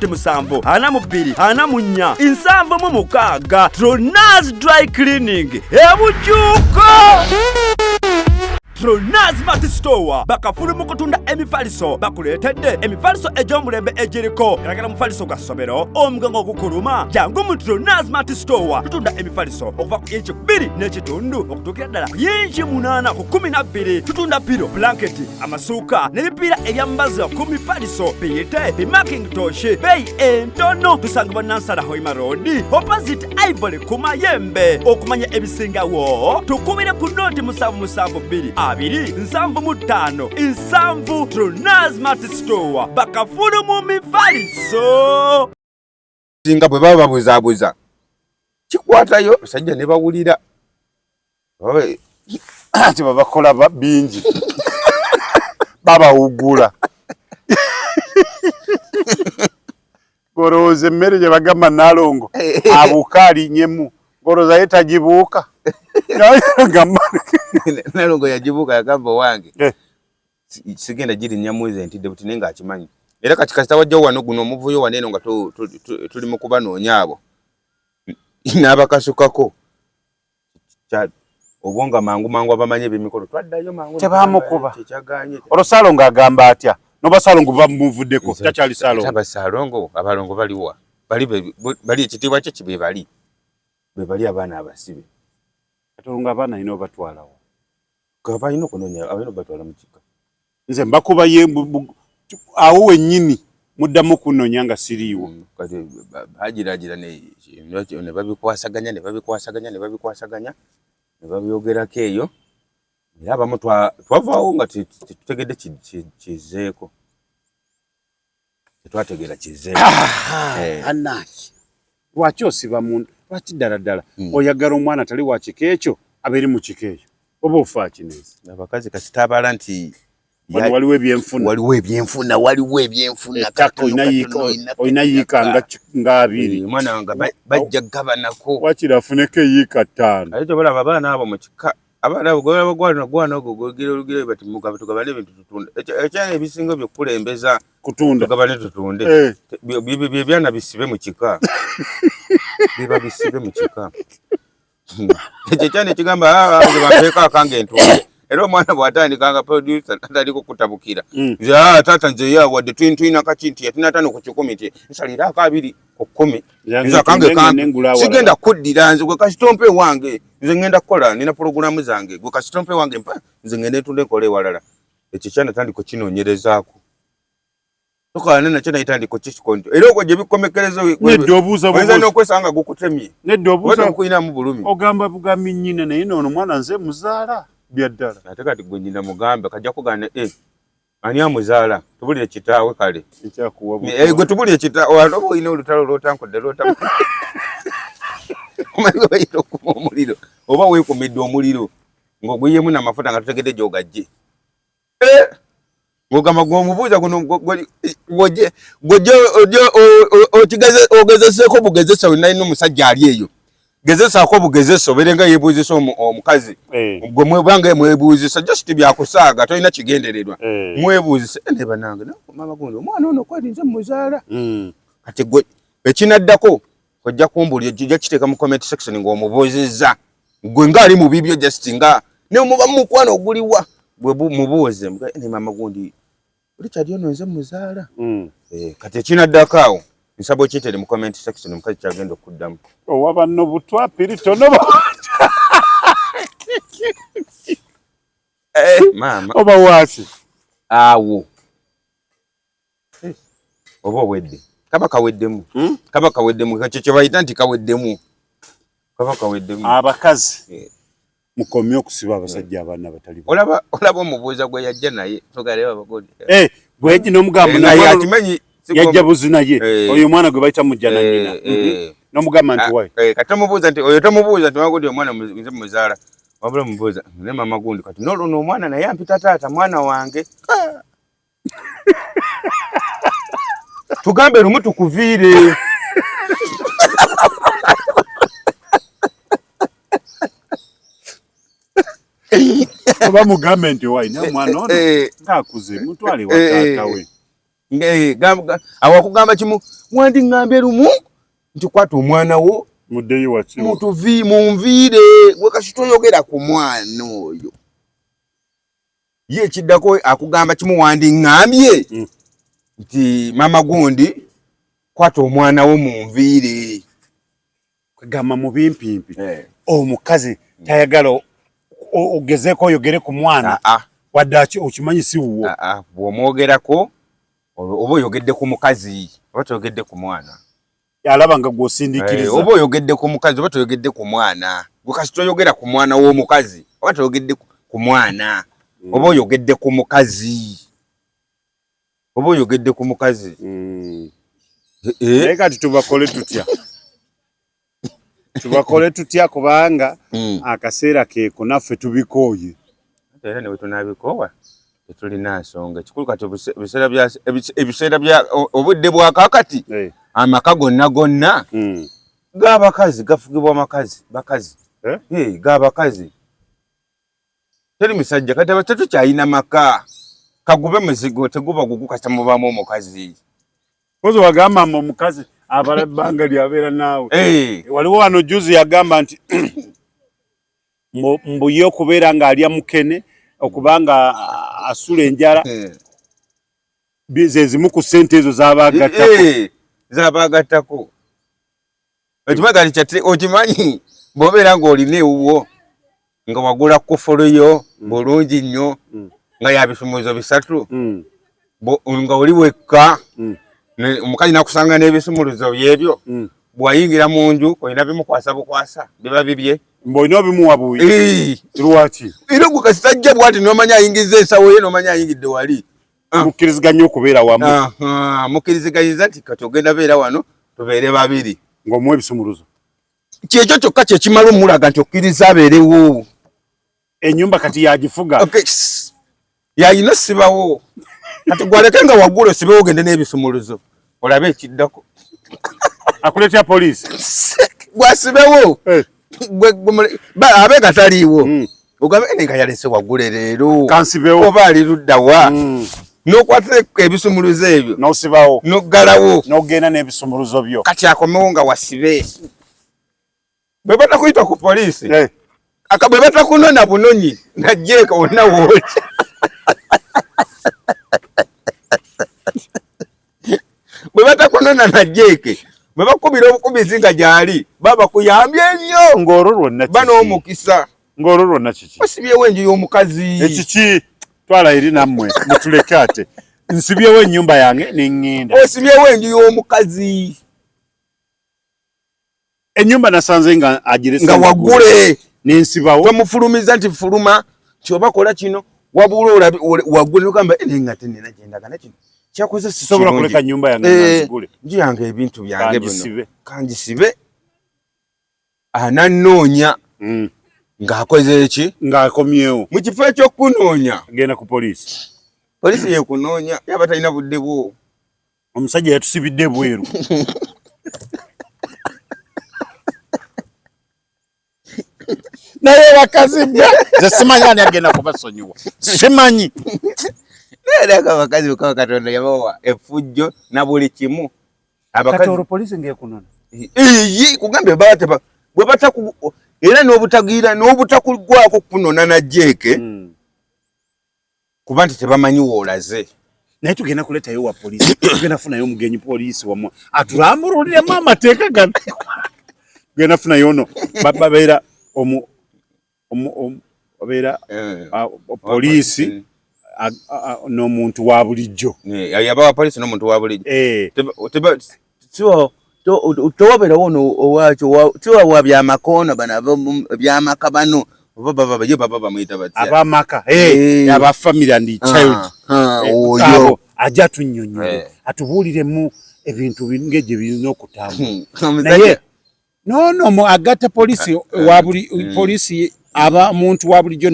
musanvu ana mubiri ana munya insanvu mu mukaga Tronaz Dry Cleaning ebujuko Tronaz Mart Store bakafulu mu kutunda emifaliso bakuletedde emifaliso ej'omulembe ejiriko eragala mufaliso gwa ssomero omugongo ogukuluma jangu mu Tronaz Mart Store tutunda emifaliso okuva ku inchi 2 n'ekitundu okutuukira ddala ku inchi 8 ku 12 tutunda piro blanketi amasuuka n'ebipiira ebyambaza ku mifaliso biyite bimakintosh beeyi entono tusangibwa Nansana Hoima Road opposite Ivory ku Mayembe okumanya ebisingawo tukubire ku noti 772 275 Tronaz Mart Store bakafulu mu mifaliso zinga bwe baba babuzabuza kikwatayo basajja ne bawulira ati babakola bingi baba ugula goroze mmere je bagamba nalongo abukali nyemu goroza yetajibuka nalongo yajibuka yagamba wange sigenda jiri nyamweze ntide buti nenga akimanyi era kati kasita wajja wano guno omuvuyo waneno nga tuli mu kubanoonya abo n'abakasukako obwonga mangu abamanye b'emikolo twaddayo mangu tebamukuba olosalongo agamba atya nobasalongo bamuvuddeko takyali salongo abasalongo abalongo baliwa bali ekitiibwa kye kibe bali abaana abasibe katonga abaana ino batwalawo kaba ino kunonya abano batwala mu kika nze mbakuba awo wennyini muddamu kunonya nga siriiwo kati hajiragira ne babikwasaganya ne babyogerako eyo era abamu twavaawo nga tutegedde kizeeko tetwategeera kizeeko anaki lwaki osiba muntu lwaki ddala oyagala omwana tali wa kika ekyo abeeri mu kika ekyo oba ofa kinezi abakazi kasitaabala nti waliwo ebyenfuna olina yiika nga 2 omwana wange bajja gabanako wakiri afuneko eyiika 5 ate tobalaba abaana abo mu kika abaana abo gwana ogwo gogera bati mugaba tugabane ebintu tutunda ekyana ebisinga byokulembeza kutunda tugabane tutunde byebyana bisibe mu kika biba bisibe mu kika ekyo ekyana ekigamba bampeeko akange entunde era omwana bw'atandikanga producer ataliko kutabukira nze taata nze wadde tuyina kaki nti yatina 5 ku 10 nti nsaliraako 2 ku 10 nze akange sigenda kuddira nze gwe kasitompe wange nze ngenda kukola nina pulogulamu zange gwe kasitompe wange mpa nze ngenda entunde nkole ewalala ekyo kyana tandiko kinoonyerezaako tokaane nakyo naye tandiko kikikonto era okwo gye bikomekereza wenza n'okwesanga gukutemye nedda kuyinamu bulumi ogamba bugambi nnyina naye noono mwana nze muzaala byaddala ate kati gwe nyina mugambe kajja kugana ani amuzaala tubulire kitaawe kale gwe tubulire kitaawe oba olina olutalo lwotankodde omanyi bayita okuma omuliro oba weekumidde omuliro ng'ogwiyemu n'amafuta nga tutegedde gy'ogajje ng'ogamba gw'omubuuza guno ogezeseeko bugezesa we nalina omusajja ali eyo gezesaako bugezesa obeerenga yeebuuzisa omukazi gwe mwebange mwebuuzisa just byakusaaga tolina kigendererwa mwebuuzisa ne banange mama gundi omwana ono kwali nze muzaala kati gwe ekinaddako ojja kumbulya ojja kiteeka mu comment section ng'omubuuzizza gwe ng'ali mu bibyo just nga ne muba mukwano oguliwa bwe mubuuze ne mama gundi oli kyali ono nze muzaala kati ekinaddako awo nsaba okiitere mu comment section omukazi kyagenda okuddamu owaba nno butwa piri tono maama oba waaki awo oba owedde kaba kaweddemu kekyo kye bayita nti kaweddemu kaba kaweddemu abakazi mukomye okusiba abasajja abana batali olaba omubuuza gwe yajja naye togaleba bagodi bweji n'omugamba naye atimanyi yajja buzi naye oyo omwana gwe bayita mujja na nnyina n'omugamba nti wayi kati tomubuuza nti oyo tomubuuza nti magodi omwana nze muzaala wabula mubuuza ne mama gundi kati n'olwo omwana naye ampita taata mwana wange tugambe lumu tukuviire oba mugambe nti wayi n'omwana ono ng'akuze mutwale wa taata we awakugamba kimu wandi ngambe lumu nti kwata omwana wo muddeyo waki munviire gwe kasi toyogera ku mwana oyo ye kiddako akugamba kimu wandi ngambye nti mama gundi kwata omwana wo munviire kwegamba mu bimpimpi omukazi tayagala ogezeeko oyogere ku mwana wadde okimanyi si wuwo bw'omwogerako oba oyogedde ku mukazi oba toyogedde ku mwana alaba nga gw'osindikiriza oba oyogedde ku mukazi oba toyogedde ku mwana gwe kasi toyogera ku mwana w'omukazi oba toyogedde ku mwana oba oyogedde ku mukazi oba oyogedde ku mukazi naye kati tubakole tutya kubanga akaseera keeko naffe tubikooye era ne bwe tunaabikoowa tetulina nsonga ekikulu kati ebiseera bya obudde bwa kaakati amaka gonna g'abakazi gafugibwa bakazi g'abakazi teri misajja kati tetukyalina maka kagube muzigo teguba gugukasa mubaamu omukazi kozi wagamba omukazi abala ebbanga lyabeera naawe waliwo wano juzi yagamba nti mbuye okubeera ng'alya mukene okubanga asula enjala zezimu ku ssente ezo zabagattako okimanyi bw'obeera ng'olina ewuwo nga wagula kufuluyo bulungi nnyo nga yabisumulizo 3 nga oli wekka omukazi nakusanga n'ebisumulizo byebyo bwayingira mu nju olina bimukwasa bukwasa biba bibye mb'olina obimuwa buwi lwaki era gwe kasi tajja bwati n'omanya ayingiza ensawo ye n'omanya ayingidde wali mukkiriziganya okubeera wamu mukkiriziganyiza nti kati ogenda beera wano tubeere babiri ng'omuwa ebisumuluzo kyekyo kyokka kyekimala omulaga nti okkiriza abeerewo ennyumba kati yagifuga yayina sibawo kati gwaleke nga waggula osibewo ogende n'ebisumuluzo olabe ekiddako akuleetera poliisi gwasibewo abe nga taliiwo ogambe nga yalese waggule leero kansibewo oba ali luddawa n'okwata ebisumuluzo ebyo n'osibawo n'oggalawo n'ogenda n'ebisumuluzo byo kati akomewo nga wasibe bwe batakuyita ku poliisi bwe batakunona bunonyi najjeeka wonna wooli bwe batakunona najjeeke bwe bakubira obukubizi nga gyali baba kuyambye nnyo ng'olwo lwonna banoomukisa ng'olwo lwonna kiki osibyewo enju y'omukazi ekiki twala eri nammwe mutuleke ate nsibyewo ennyumba yange neŋŋenda osibyewo enju y'omukazi ennyumba nasanze nga agiresa nga waggule nensibawo tomufulumiza nti fuluma kyoba kola kino wabula waggule nogamba nga tenina gyendagana kino kyakoze sisobola kuleka nyumba yange nanzigule nju yange ebintu byange bino kanjisibe ananoonya ng'akoze eki ng'akomyewo mu kifo ekyokunoonya genda ku poliisi yekunoonya yaba talina budde bwo omusajja yatusibidde bweru naye bakazi bwe ze simanyi ani agenda kubasonyiwa simanyi era abakazi bukaba Katonda yabawa effujjo na buli kimu abakazi poliisi ng'ekunona kugambe bwe bataku era n'obutagira n'obutakugwako kunona na jeeke kuba nti tebamanyi woolaze naye tugenda kuleetayo wa poliisi tugenda funayo omugenyi poliisi wamwe atulambululiremu amateeka gano tugenda funayo ono babeera babeera poliisi n'omuntu wa bulijjo yabawa poliisi n'omuntu wa bulijjo towabeerawo ono owakyo tiwawa byamakono bano byamaka bano baba mwita batya abamaka aba family and child oyo ajja tunnyonnyola atubuuliremu ebintu bingeje birina okutambula naye no mu agata polisi wa buli polisi aba muntu wa bulijjo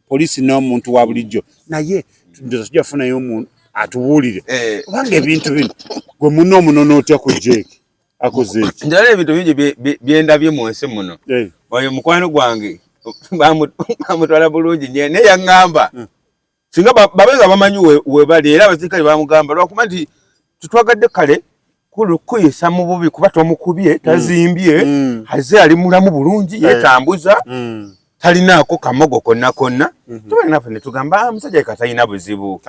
polisi n'omuntu wa bulijjo naye tujja funayo omuntu atubuulire kubanga ebintu bino gwe muno munono otya ku Jake akoze iki njala ebintu bingi byendabye mu nsi muno oyo mukwano gwange bamutwala bulungi ne yaŋŋamba singa babenga bamanyi we bali era abasirikale bamugamba lwakuba nti tutwagadde kale kuyisa mu bubi kuba tomukubye tazimbye aze ali mulamu bulungi yetambuza talinaako kamogo konna tubali naffe ne tugamba musajja katalina buzibu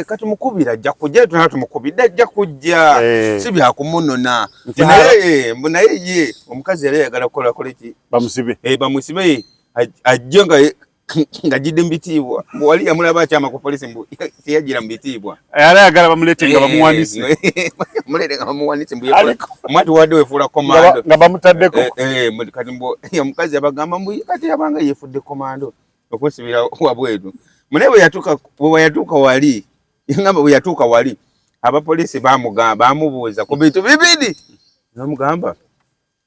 katumukubira ajja kujja tunaa tumukubidde ajja kujja si byakumunona naye ye omukazi yali ayagala kukola ki bamusibe ajje nga jidde mbitiibwa wali yamulaba akyama ku polisi mbu tiyagira mbitiibwa yali ayagala bamulete nga bamuwanise mulete nga bamuwanise mbu mwati wadde wefuula komando nga bamutaddeko kati mbu omukazi abagamba mbu kati yabanga yefudde komando okwesibira wabwetu munaye bwe yatuuka wali yangamba bwe yatuuka wali abapolisi bamubuuza ku bintu bibiri namugamba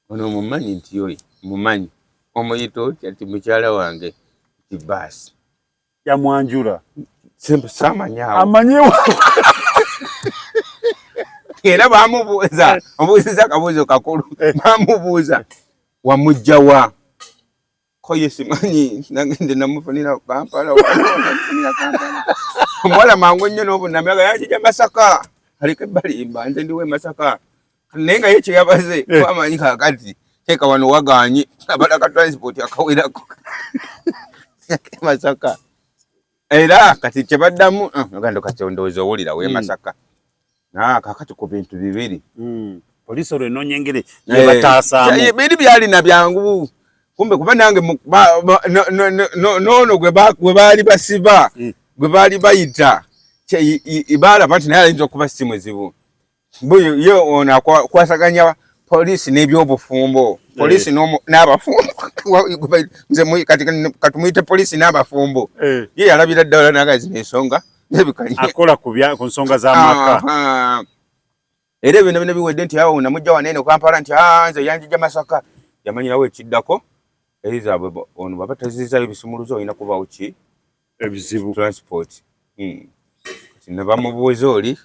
ono mumanyi nti oyo mumanyi omuyita otya ati mukyala wange basi yamwanjula samanyawo amanyewo era bamubuuza obuuziza akabuuzo kakulu bamubuuza wamujjawa koye simanyi nagende namufunira Kampala omuwala mangu nnyo n'obunamyaga yajija Masaka aliko ebbalimba nze ndiwe Masaka naye nga ye kyeyabaze wamanyi kakati teeka wano waganye abalaka transport akawerako Masaka era kati kyebaddamu oganda kati ndowooza owulira we Masaka kakati ku bintu bibiri polisi olwo enonyengere yebataasamu biri byalina byangu kumbe kuba nange noono gwe baali basiba gwe baali bayita baalaba nti naye ayinza okuba si muzibu ye ono akwasaganya polisi n'ebyobufumbo polisi n'abafumbo katumuyite polisi n'abafumbo ye yalabira ddala nagazi n'ensonga akola ku nsonga z'amaka era ebyo bino biwedde nti awo namujja wanene Kampala nti nze yanjija Masaka yamanyirawo ekiddako erizaabwe ono baba tazizayo ebisumuluzo olina kubaawo ki ebizibu transport ne bamubuuza oli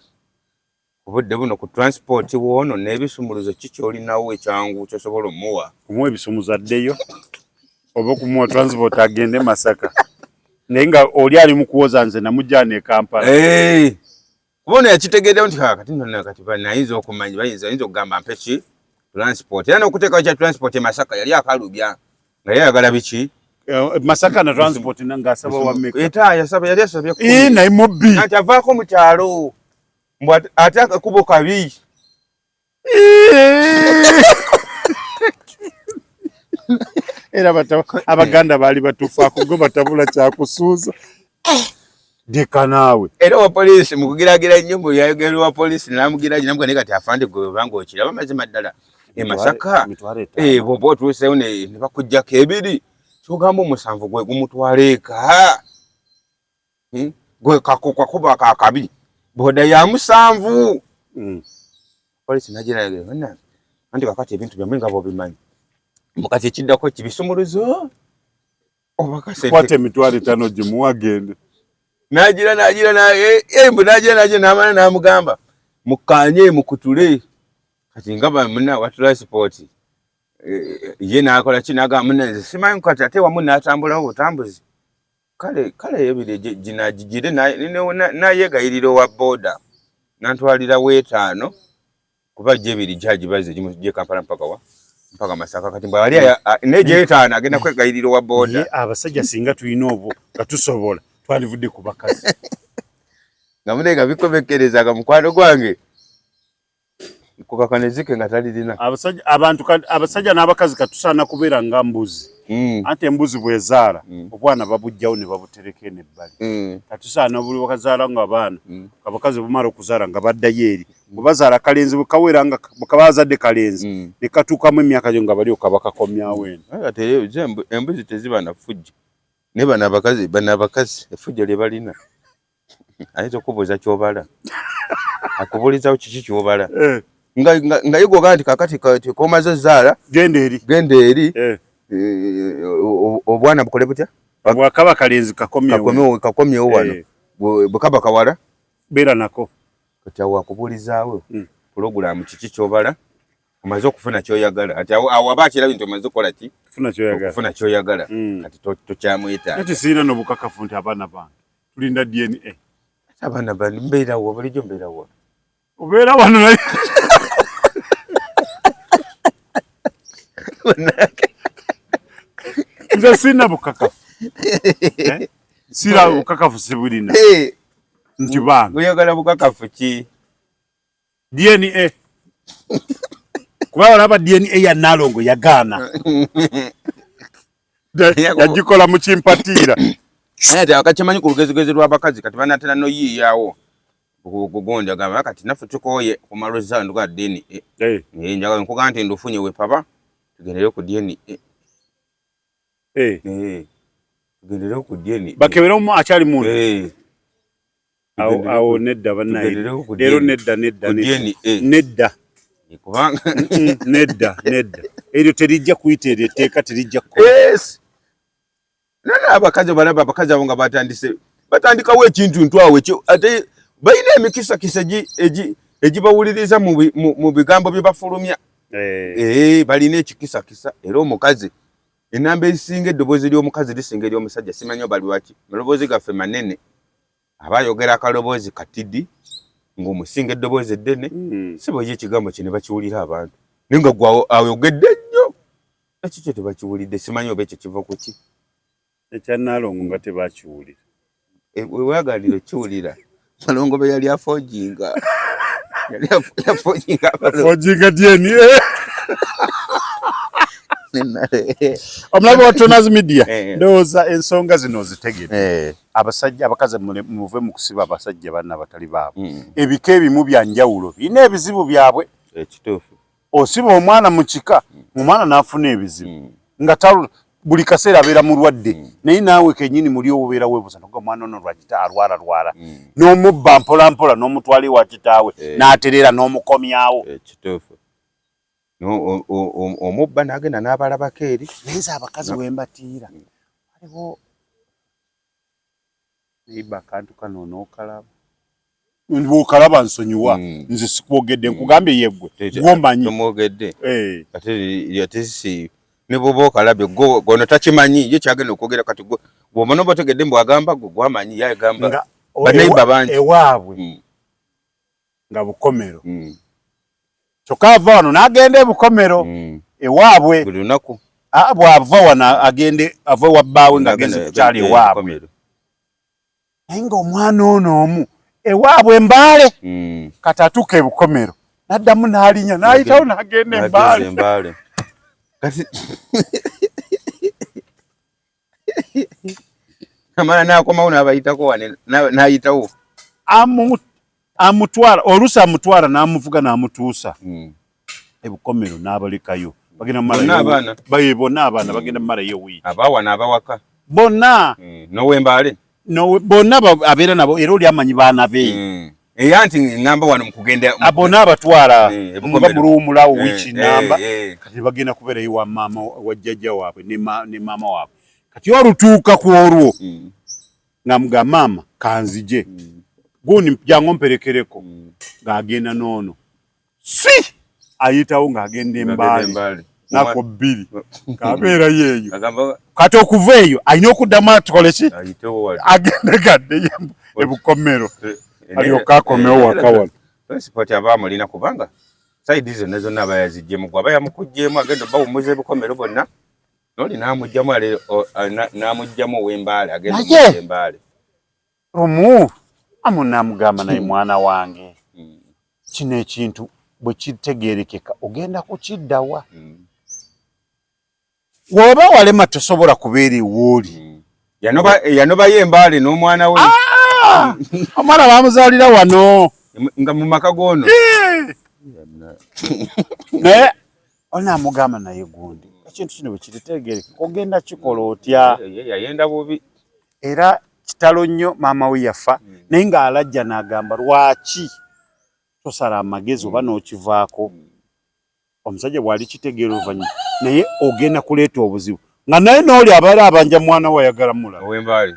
obudde buno ku transport woono n'ebisumuluzo kiki olinawo ekyangu kyosobola omuwa kumuwa ebisumuzo addeyo oba okumuwa transport agende Masaka naye nga oli ali mu kuwoza nze namujja ne Kampala kuba ono yakitegeeddewo nti kati banayinza okumanya bayinza okugamba mpe ki transport era n'okuteekawo kya transport e Masaka yali akalubya nga yayagala biki Masaka na transport ng'asaba wammeka yali asabye naye mubbi nti avaako mu kyalo mbu ate akakubo kabi era abaganda baali batufaako gwe batabula kyakusuuza deka naawe era owa polisi mu kugiragira nnyo mbu yayogera owa polisi namugira namuga naye kati afande gwe banga okiraba mazima ddala e Masaka bwoba otuuseewo ne bakuggyako ebiri kyogamba omusanvu gwe gumutwala eka gwe kakuba kakabiri boda ya musanvu polisi nagira anti kakati ebintu byamwe nga bobimanyi mukati ekiddako kibisumuluzo kwate emitwalo 5 gimuwa gende nagira namana namugamba mukanye mukutule kati ngaba muna wa transport ye nakola kinaga muna simanyi kati ate wamu natambula obutambuzi kale ebire ginagigire na yegayiriro wa boda nantwalira wetano kuba jebiri jaji baze je Kampala mpaka Masaka kati mbali neje etano agenda kwegayiriro wa boda abasajja singa tuyina obwo katusobola twalivudde ku bakazi ngamunega bikobekerezaga mukwano gwange kukakanezike nga talirina abasajja n'abakazi katusaana kubeera nga mbuzi ate embuzi bwezaala obwana babujjawo ne babuterekene ebbali katusaana buli bakazaala nga abaana abakazi bumala okuzaala nga baddayo eri Bazaala kalenzi bukawera nga bukabazadde kalenzi ne katuukamu emyaka gyo nga bali okabaka komyawo eno. Ate embuzi teziba na fujjo. Ne bana abakazi effujjo lye balina. Ayinza okubuuza ky'obala. Akubuulizawo kiki ky'obala. Nga yigoga nti kakati komaze zaala genda eri obwana bukole butya bwakaba kalenzi kakomyewo wano bwekaba kawala beera nako kati awo akubuulizaawo pulogulaamu kiki ky'obala omaze okufuna ky'oyagala ati awo aba akirabye nti omaze okukola ki okufuna ky'oyagala kati tokyamwetaaga ati siina n'obukakafu nti abaana bange tulinda DNA abaana bange mbeerawo bulijjo mbeerawo obeera wano naye nze siina bukakafu sira bukakafu sibulina nti bange oyagala bukakafu ki DNA kuba olaba DNA ya Nalongo yagaana yagikola mu kimpatiira ate akakimanyi ku lugezigezi lw'abakazi kati banatera noyiiyaawo kugonja gamba kati naffe tukoye ku malwezano ga DNA njagala nkugaa nti ndufunye we papa tugendereyo ku DNA tugendereyo ku DNA bakebera mu akyali muntu awo nedda bannaye leero nedda kubanga nedda eryo terijja kuyita eryo etteeka terijja nana abakazi balaba abakazi abo nga batandikawo ekintu ntwawe ate balina emikisakisa egibawuliriza mu bigambo bye bafulumya balina ekikisakisa era omukazi enamba esinga eddoboozi ly'omukazi lisinga ery'omusajja simanyi bali waki maloboozi gaffe manene aba ayogera akaloboozi katidi ng'omusinga eddoboozi eddene si bwe ekigambo kye ne bakiwulira abantu naye nga gwe ayogedde nnyo ekikyo tebakiwulidde simanyi oba ekyo kiva ku ki ekya Nalongo nga tebakiwulira wewaganira okiwulira Nalongo be yali afojinga DNA omulabe wa Tonazi Media ndowooza ensonga zino zitegedde abasajja abakazi muve mu kusiba abasajja banna abatali baabwe ebika ebimu bya njawulo birina ebizibu byabwe ekituufu osiba omwana mu kika omwana n'afuna ebizibu nga buli kaseera abeera mulwadde naye naawe kennyini muli obubeera weebuuza noga omwana ono lwakita alwala n'omubba mpolampola n'omutwala ewa kitaawe n'atereera n'omukomyawo ekituufu omubba n'agenda n'abalabako eri naye nze abakazi wembatiira waliwo neiba akantu kano n'okalaba bw'okalaba nsonyiwa nze sikwogedde nkugambye yeggwe gw'omanyi tomwogedde ate si ne bw'oba okalabye gono takimanyi ye kyagenda okwogera kati bw'omana oba otegedde mbw agamba gwe gwamanyi yagamba baneiba bangi ewaabwe nga bukomero kyokka ava wano n'agenda ebukomero ewaabwe buli lunaku bw'ava wano agende ava ewa bbaawe ng'agenze kukyala ewaabwe naye ng'omwana ono omu ewaabwe Mbaale kati atuuka ebukomero n'addamu n'alinya n'ayitawo n'agenda Embaale amala n'akomawo n'abayitako wane n'ayitawo amutwala oluusi amutwala n'amuvuga n'amutuusa ebukomero n'abalekayo bagenda bonna abaana bagenda mumalayo wiiki abawana abawaka bonna n'ow'Embaale bonna abeera nabo era oli amanyi baana be era nti ngamba wano mukugenda bonna abatwala nga buluwumulawo wiiki namba kati bagenda kubeerayo wa maama wa jjajja waabwe ne maama waabwe kati olutuuka ku olwo ng'amugamba maama kanzije gundi jangu mperekereko ng'agenda n'ono si ayitawo ng'agenda Embaale nako bbiri ng'abeera yeeyo kati okuva eyo alina okuddamu atukole ki agende gadde ebukomero alyoka akomewo waka wano pasipoti aba amulina kubanga saidi zonna zonna aba yaziggyemu gwe aba yamukuggyemu agenda bawumuza ebukomero bonna noli n'amugjamu n'amugjamu ow'Embaale agenda Embaale omu amu n'amugamba naye mwana wange kino ekintu bwe kitegeerekeka ogenda kukiddawa woba walema tosobola kubeera ewooli yanobayo Embaale n'omwana we omwana bamuzaalira wano nga mu makagono naye ona mugamba naye gundi ekintu kino bwe kiritegereka ogenda kikola otya yayenda bubi era kitalo nnyo maama we yafa naye ng'alajja n'agamba lwaki tosala amagezi oba n'okivaako omusajja bw'ali kitegeera oluvannyuma naye ogenda kuleeta obuzibu nga naye n'oli abaali abanja mwana we ayagala mulaba ow'embaali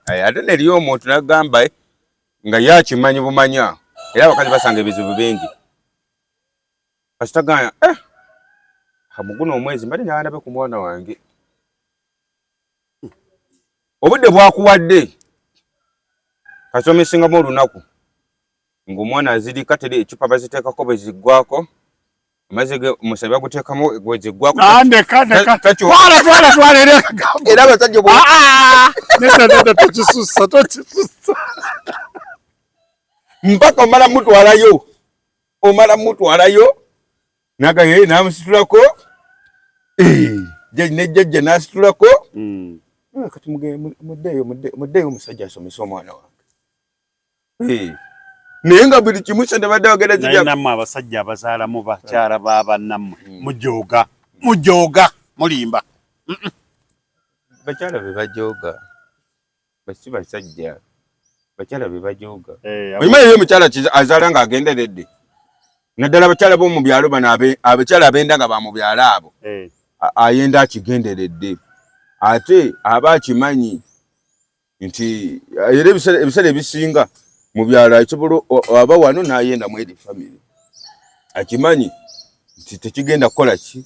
ate neriyo omuntu n'agamba nga yakimanyi bumanya era abakazi basanga ebizibu bingi kasitaganya hamuguno omwezi mbali n'abandabe ku mwana wange obudde bwakuwadde kasomesingamu olunaku ng'omwana azirika tere ecupa baziteekako bwe ziggwako amazzi omusabi baguteekamu bwe ziggwako era abasajja nedda tokisussa mpaka omala mutwalayo nagaye namusitulako nejjajja nasitulako kati muddeeyo omusajja asomesa omwana wange naye nga buli kimu kyonna badde bagenda namu abasajja abazaalamu bakyala baabannammwe mujooga mulimba bakyala be bajooga basi basajja bakyala be bajooga oyimayo omukyala azaala ng'agenderedde naddala abakyala b'omu byalo bano abakyala abenda nga ba mu byalo abo ayenda akigenderedde ate aba akimanyi nti era ebiseera ebisinga mu byalo asobola aba wano n'ayenda mu eri family akimanyi nti tekigenda kukola ki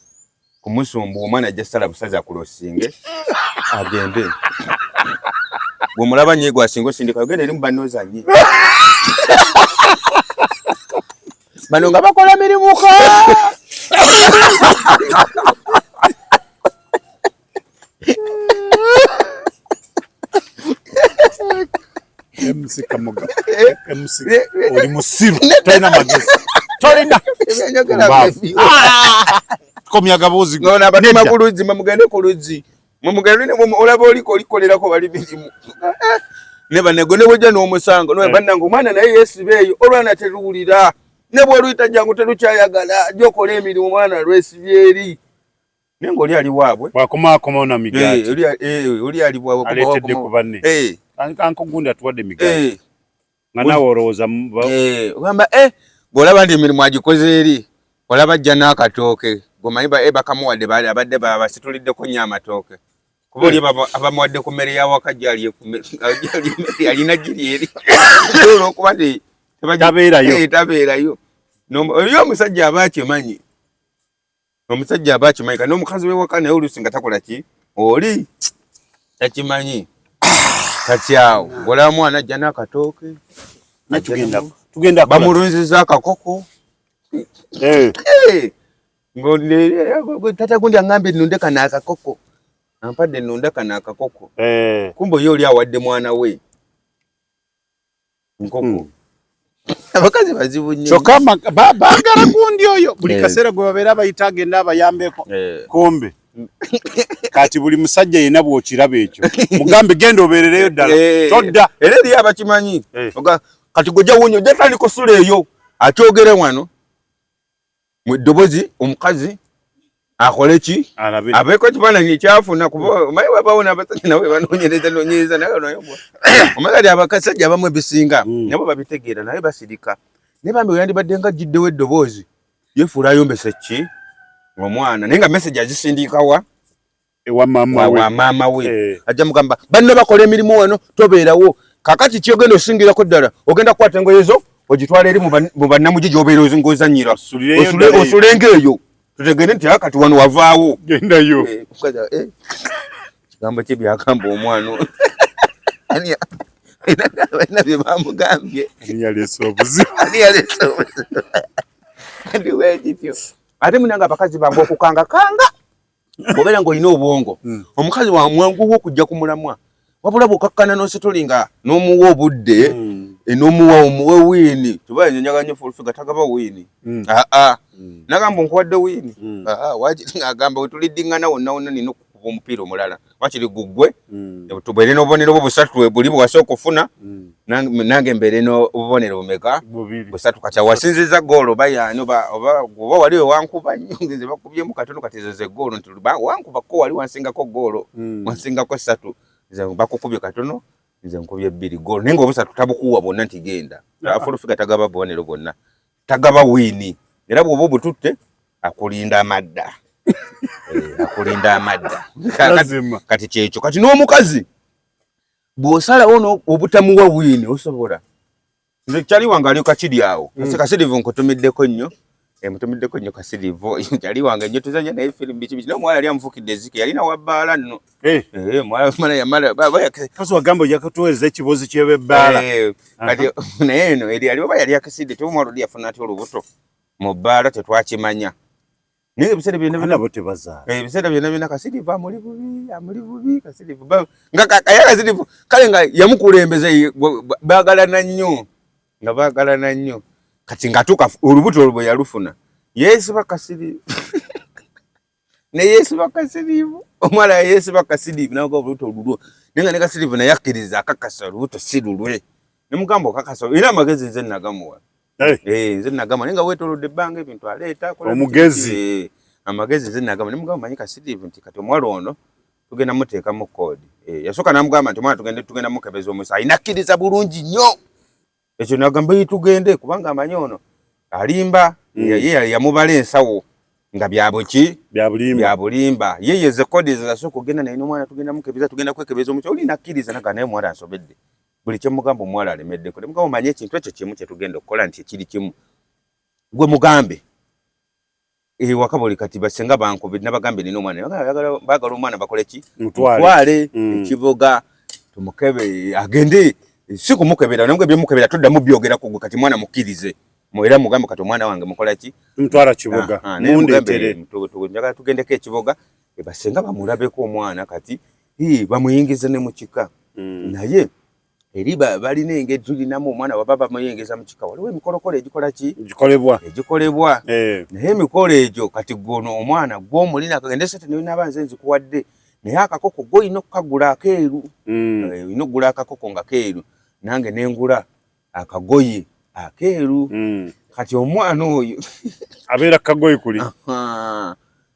kumusumba omwana ajja sala busazi akulosinge agende bw'omulaba nyeego asinga osindika ogenda eri mu bannozanyi bano nga bakola mirimuka MC Kamoga MC oli musiru tolina magezi tolina komya gabozi ngona batema ku luzzi mugende ku luzzi mugende olaba olikolerako bali birimu ne banego ne bojja n'omusango no bannango mwana naye yesibeeyo olwana teruwulira ne bw'oluyita jangu terukyayagala gyokola emirimu mwana lwesibyeri nengo oli ali waabwe wakomaakoma ona migaati oli ali waabwe aleetedde ku banne anko gundi atuwadde migaati nga nawe olowooza ogamba bw'olaba nti emirimu agikoze eri olaba ajja n'akatooke gomanyi bakamuwadde abadde basituliddeko nnyo amatooke kuba oli abamuwadde ku mmere yawaka gyali alina giri eri olwokuba nti tabeerayo oyo omusajja aba akimanyi kandi omukazi wewaka naye oluusi nga takola ki oli takimanyi tatyawo olaba mwana ajja n'akatooke bamulunziza akakoko tata gundi aŋŋambye nnunde kana akakoko ampadde nnunde kana akakoko kumbe oyo oli awadde mwana we nkoko abakazi bazibu nnyo kyokka baagala gundi oyo buli kaseera gwe babeera bayita agenda abayambeko kombe kati buli musajja yenna bw'okiraba ekyo mugambe genda obeerereyo ddala todda era eriyo abakimanyi kati gojja wunya ojja tandika osula eyo akyogere wano mu ddoboozi omukazi akole ki abeeko ekifaananyi ekyafuna kuba omanyi wabawo n'abasajja nawe banoonyereza naye omagali abakasajja abamu ebisinga nabo babitegeera naye basirika naye bambi oyandibadde nga jjiddewo eddoboozi yefuula ayombesa ki omwana naye nga message azisindikawa ewa maama we ajja mugamba banno bakola emirimu wano tobeerawo kakati kyogenda osingirako ddala ogenda kukwata engoye zo ogitwala eri mu bannamugi gy'obeera ng'ozannyira osulenga eyo tutegende nti kati wano wavaawo gendayo kigambo kye byagamba omwana alina bye bamugambye yaleesa obuzibu andiwekityo ate munanga abakazi bange okukangakanga obeera ng'olina obwongo omukazi wa mwanguwo okujja ku mulamwa wabula bw'okakkana n'ositulinga n'omuwa obudde n'omuwa omuwe wiini tuba nyanyaganye fulufiga tagaba wiini nagamba nkuwadde wiini waagiri ng'agamba wetuliddingana wonna wonna nina okukuba omupiira omulala wakiri gugwe tubere n'obubonero busatu buli bwasooka okufuna nange mbere n'obubonero bumeka busatu kacha wasinziza goolo bayani oba wali wankuba nnyo nze bakubyemu katono katizeze goolo nti wankuba ko wali wansingako goolo wansingako 3 nze bakukubye katono nze nkubye 2 goolo nenga obusatu tabukuwa bonna nti genda afulu fika tagaba bubonero bonna tagaba wini era bwoba obututte akulinda amadda akulinda amadda kati kyekyo kati n'omukazi bw'osala ono obutamuwa wini osobola nze kyali wange ali kakiri awo kasirivu nkutumiddeko nnyo mutumiddeko nnyo kasirivu kyali wange nnyo tuzanya naye firimu biki n'omuwala yali amufukidde eziki yalina wabbaala nno mwala yamala kasi wagamba ojja kutuweereza ekibuuzi ky'ebebbaala kati naye eno eri ali oba yali akasidde tebumwala oli yafuna ati olubuto mu bbaala tetwakimanya naye ebiseera byonna kasirivu amuli bubi kasirivu nga kasirivu kale nga yamukulembeza baagalana nnyo kati ngatuuka olubuto olwo bwe yalufuna yeesiba kasirivu neyeesiba kasirivu omwala yeesiba kasirivu naga olubuto olulwo naye nga ne kasirivu naye akkiriza akakasa olubuto si lulwe ne mugamba okakasa era amagezi nze nagamuwa nze nagamuwa naye nga weetoolodde ebbanga ebintu aleeta omugezi amagezi nze nagamba ne mugamba manyi kasirivu nti kati omwala ono tugenda muteekamu koodi yasooka namugamba nti omwana tugenda mukebeza omusa ayinakkiriza bulungi nnyo ekyo nagamba tugende kubanga amanyi ono alimba ye yamubala ensawo nga byabulimba ye ze koodi zasooka okugenda naye n'omwana tugenda mukebeza tugenda kwekebeza omusa oli nakkiriza naga naye omwala ansobedde buli kyemugamba omwala alemeddeko ne mugamba manyi ekintu ekyo kimu kye tugenda okukola nti ekiri kimu gwe mugambe waka buli kati basenga bankubi nabagambe nino omwana bagala omwana bakole ki mutwale ekiboga tumukebe agende si kumukebera namwe byemukebera tuddamu byogera kugwe kati mwana mukirize mwera mugambe kati omwana wange mukola ki mutwala kiboga mundetere njagala tugendeko ekiboga basenga bamulabeko omwana kati bamuyingize ne mukika naye eri balina engeri tulinamu omwana wababa muyengeza mukika waliwo emikolokolo egikola ki egikolebwa naye emikolo egyo kati gono omwana gw'omulina kagende sete naye nabanze nzikuwadde naye akakoko goyina okukagula akeeru oyina okugula akakoko nga keeru nange nengula akagoye akeeru kati omwana oyo abeera kagoye kuli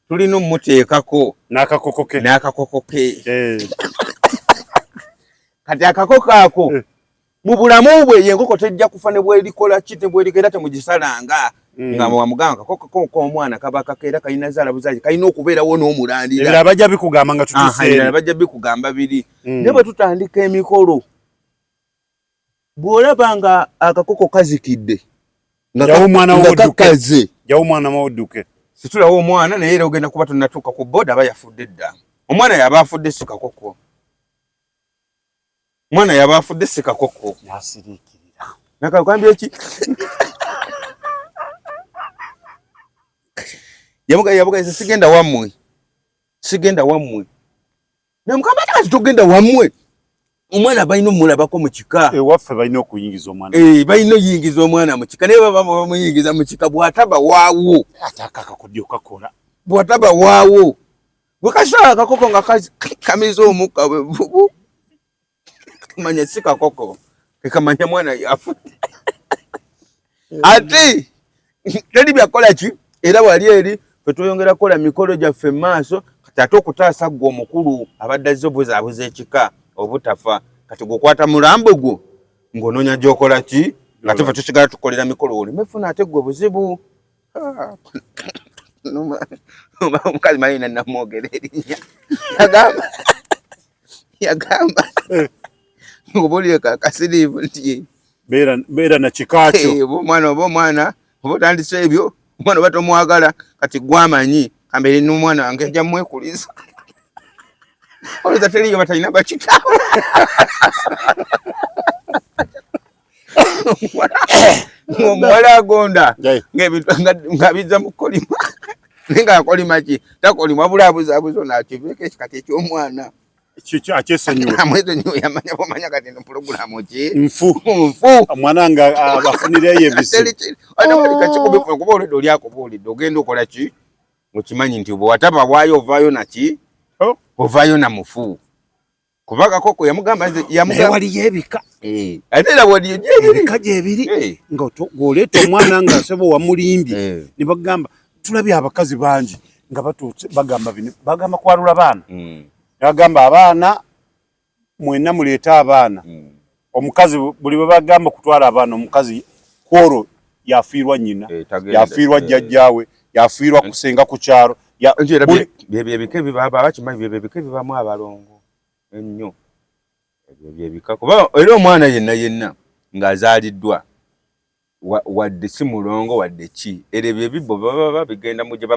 tulina omumuteekako n'akakoko ke kati akakoko ako mu bulamu bwe yenkoko tejja kufa ne bwerikola kite bwerigera temugisalanga nga wamugamba akakoko k'omwana kaba kakeera kalina zaala buzaali kalina okubeerawo n'omulandira era bajja bikugamba nga tutuseera bajja bikugamba biri ne bwe tutandika emikolo bw'olaba nga akakoko kazikidde nga kakaze jawo omwana mawudduke situlawo omwana naye era ogenda kuba tonnatuuka ku booda aba yafudde dda omwana yaba afudde si kakoko mwana yaba afudde si kakoko yasiriikirira nakagambye ki yabuga sigenda wammwe namugamba kati togenda wammwe omwana balina omulabako mu kika ewaffe balina okuyingiza omwana balina oyingiza omwana mu kika naye baba bamuyingiza mu kika bw'ataba waawo ate akakakodyo kakola bw'ataba waawo bwe kasala akakoko nga kamiza omukka bwevubu manya si kakoko kekamanya mwana yafudde ate teri byakola ki era wali eri ffe tweyongera kukola mikolo gyaffe maaso kati ate okutaasa gwe omukulu abadde azze obuzaabuza ekika obutafa kati gwokwata mulambo gwo ng'onoonya gy'okola ki nga tufe tusigala tukolera mikolo oli mefuna ate gwe buzibu omukazi malina namwogera erinnya yagamba ngobulire kasirivu nti beera na kikakyo oba omwana oba otandisa ebyo omwana oba tomwagala kati gwamanyi kambeeri n'omwana wange ajja mwekuliza olowooza teriyo batalina bakitawo omuwala agonda nga bizza mu kolima naye nga akolima ki takolima wabula abuzaabuza onaakiveeko ekikati eky'omwana yamanya bwomanya kati no pulogulamu ki nfu omwana nga afunireyo ebisi kuba olwedde oli akubuulidde ogenda okola ki okimanyi nti bwe wataba waayo ovaayo naki ovayo na mufu kubaka koko yamugamba wali yebika ate la wali yebika jebiri ngoto goleta omwana nga sebo wa mulimbi nibagamba tulabye abakazi banji nga batutse bagamba kwarula bana bagamba abana mwena muleta abana omukazi buli bagamba kutwala abana omukazi kworo yafiirwa nyina yafiirwa jjajjawe yafiirwa kusenga ku kyaro byebike bibaba bakimanyi byebike bibamu abalongo ennyo byebika kuba era omwana yenna ng'azaaliddwa wadde si mulongo wadde ki era byebibbo baba bigenda mu gye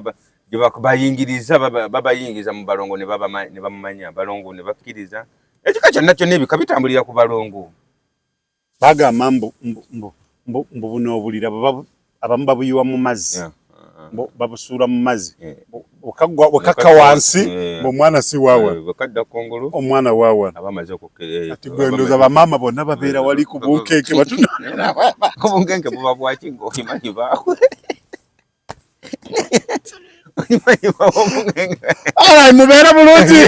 bayingiriza babayingiza mu balongo ne bamumanya balongo ne bakkiriza ekika kyonna kyonna ebika bitambulira ku balongo bagamba mbu buno obulira abamu babuyiwa mu mazzi babusuula mu mazzi wakakka wansi omwana si waawa omwana waawa ati gwendoza bamaama bonna babeera wali ku bunkenke bunkenke buba bwaki ng'okimanyi baakwe mubeera bulungi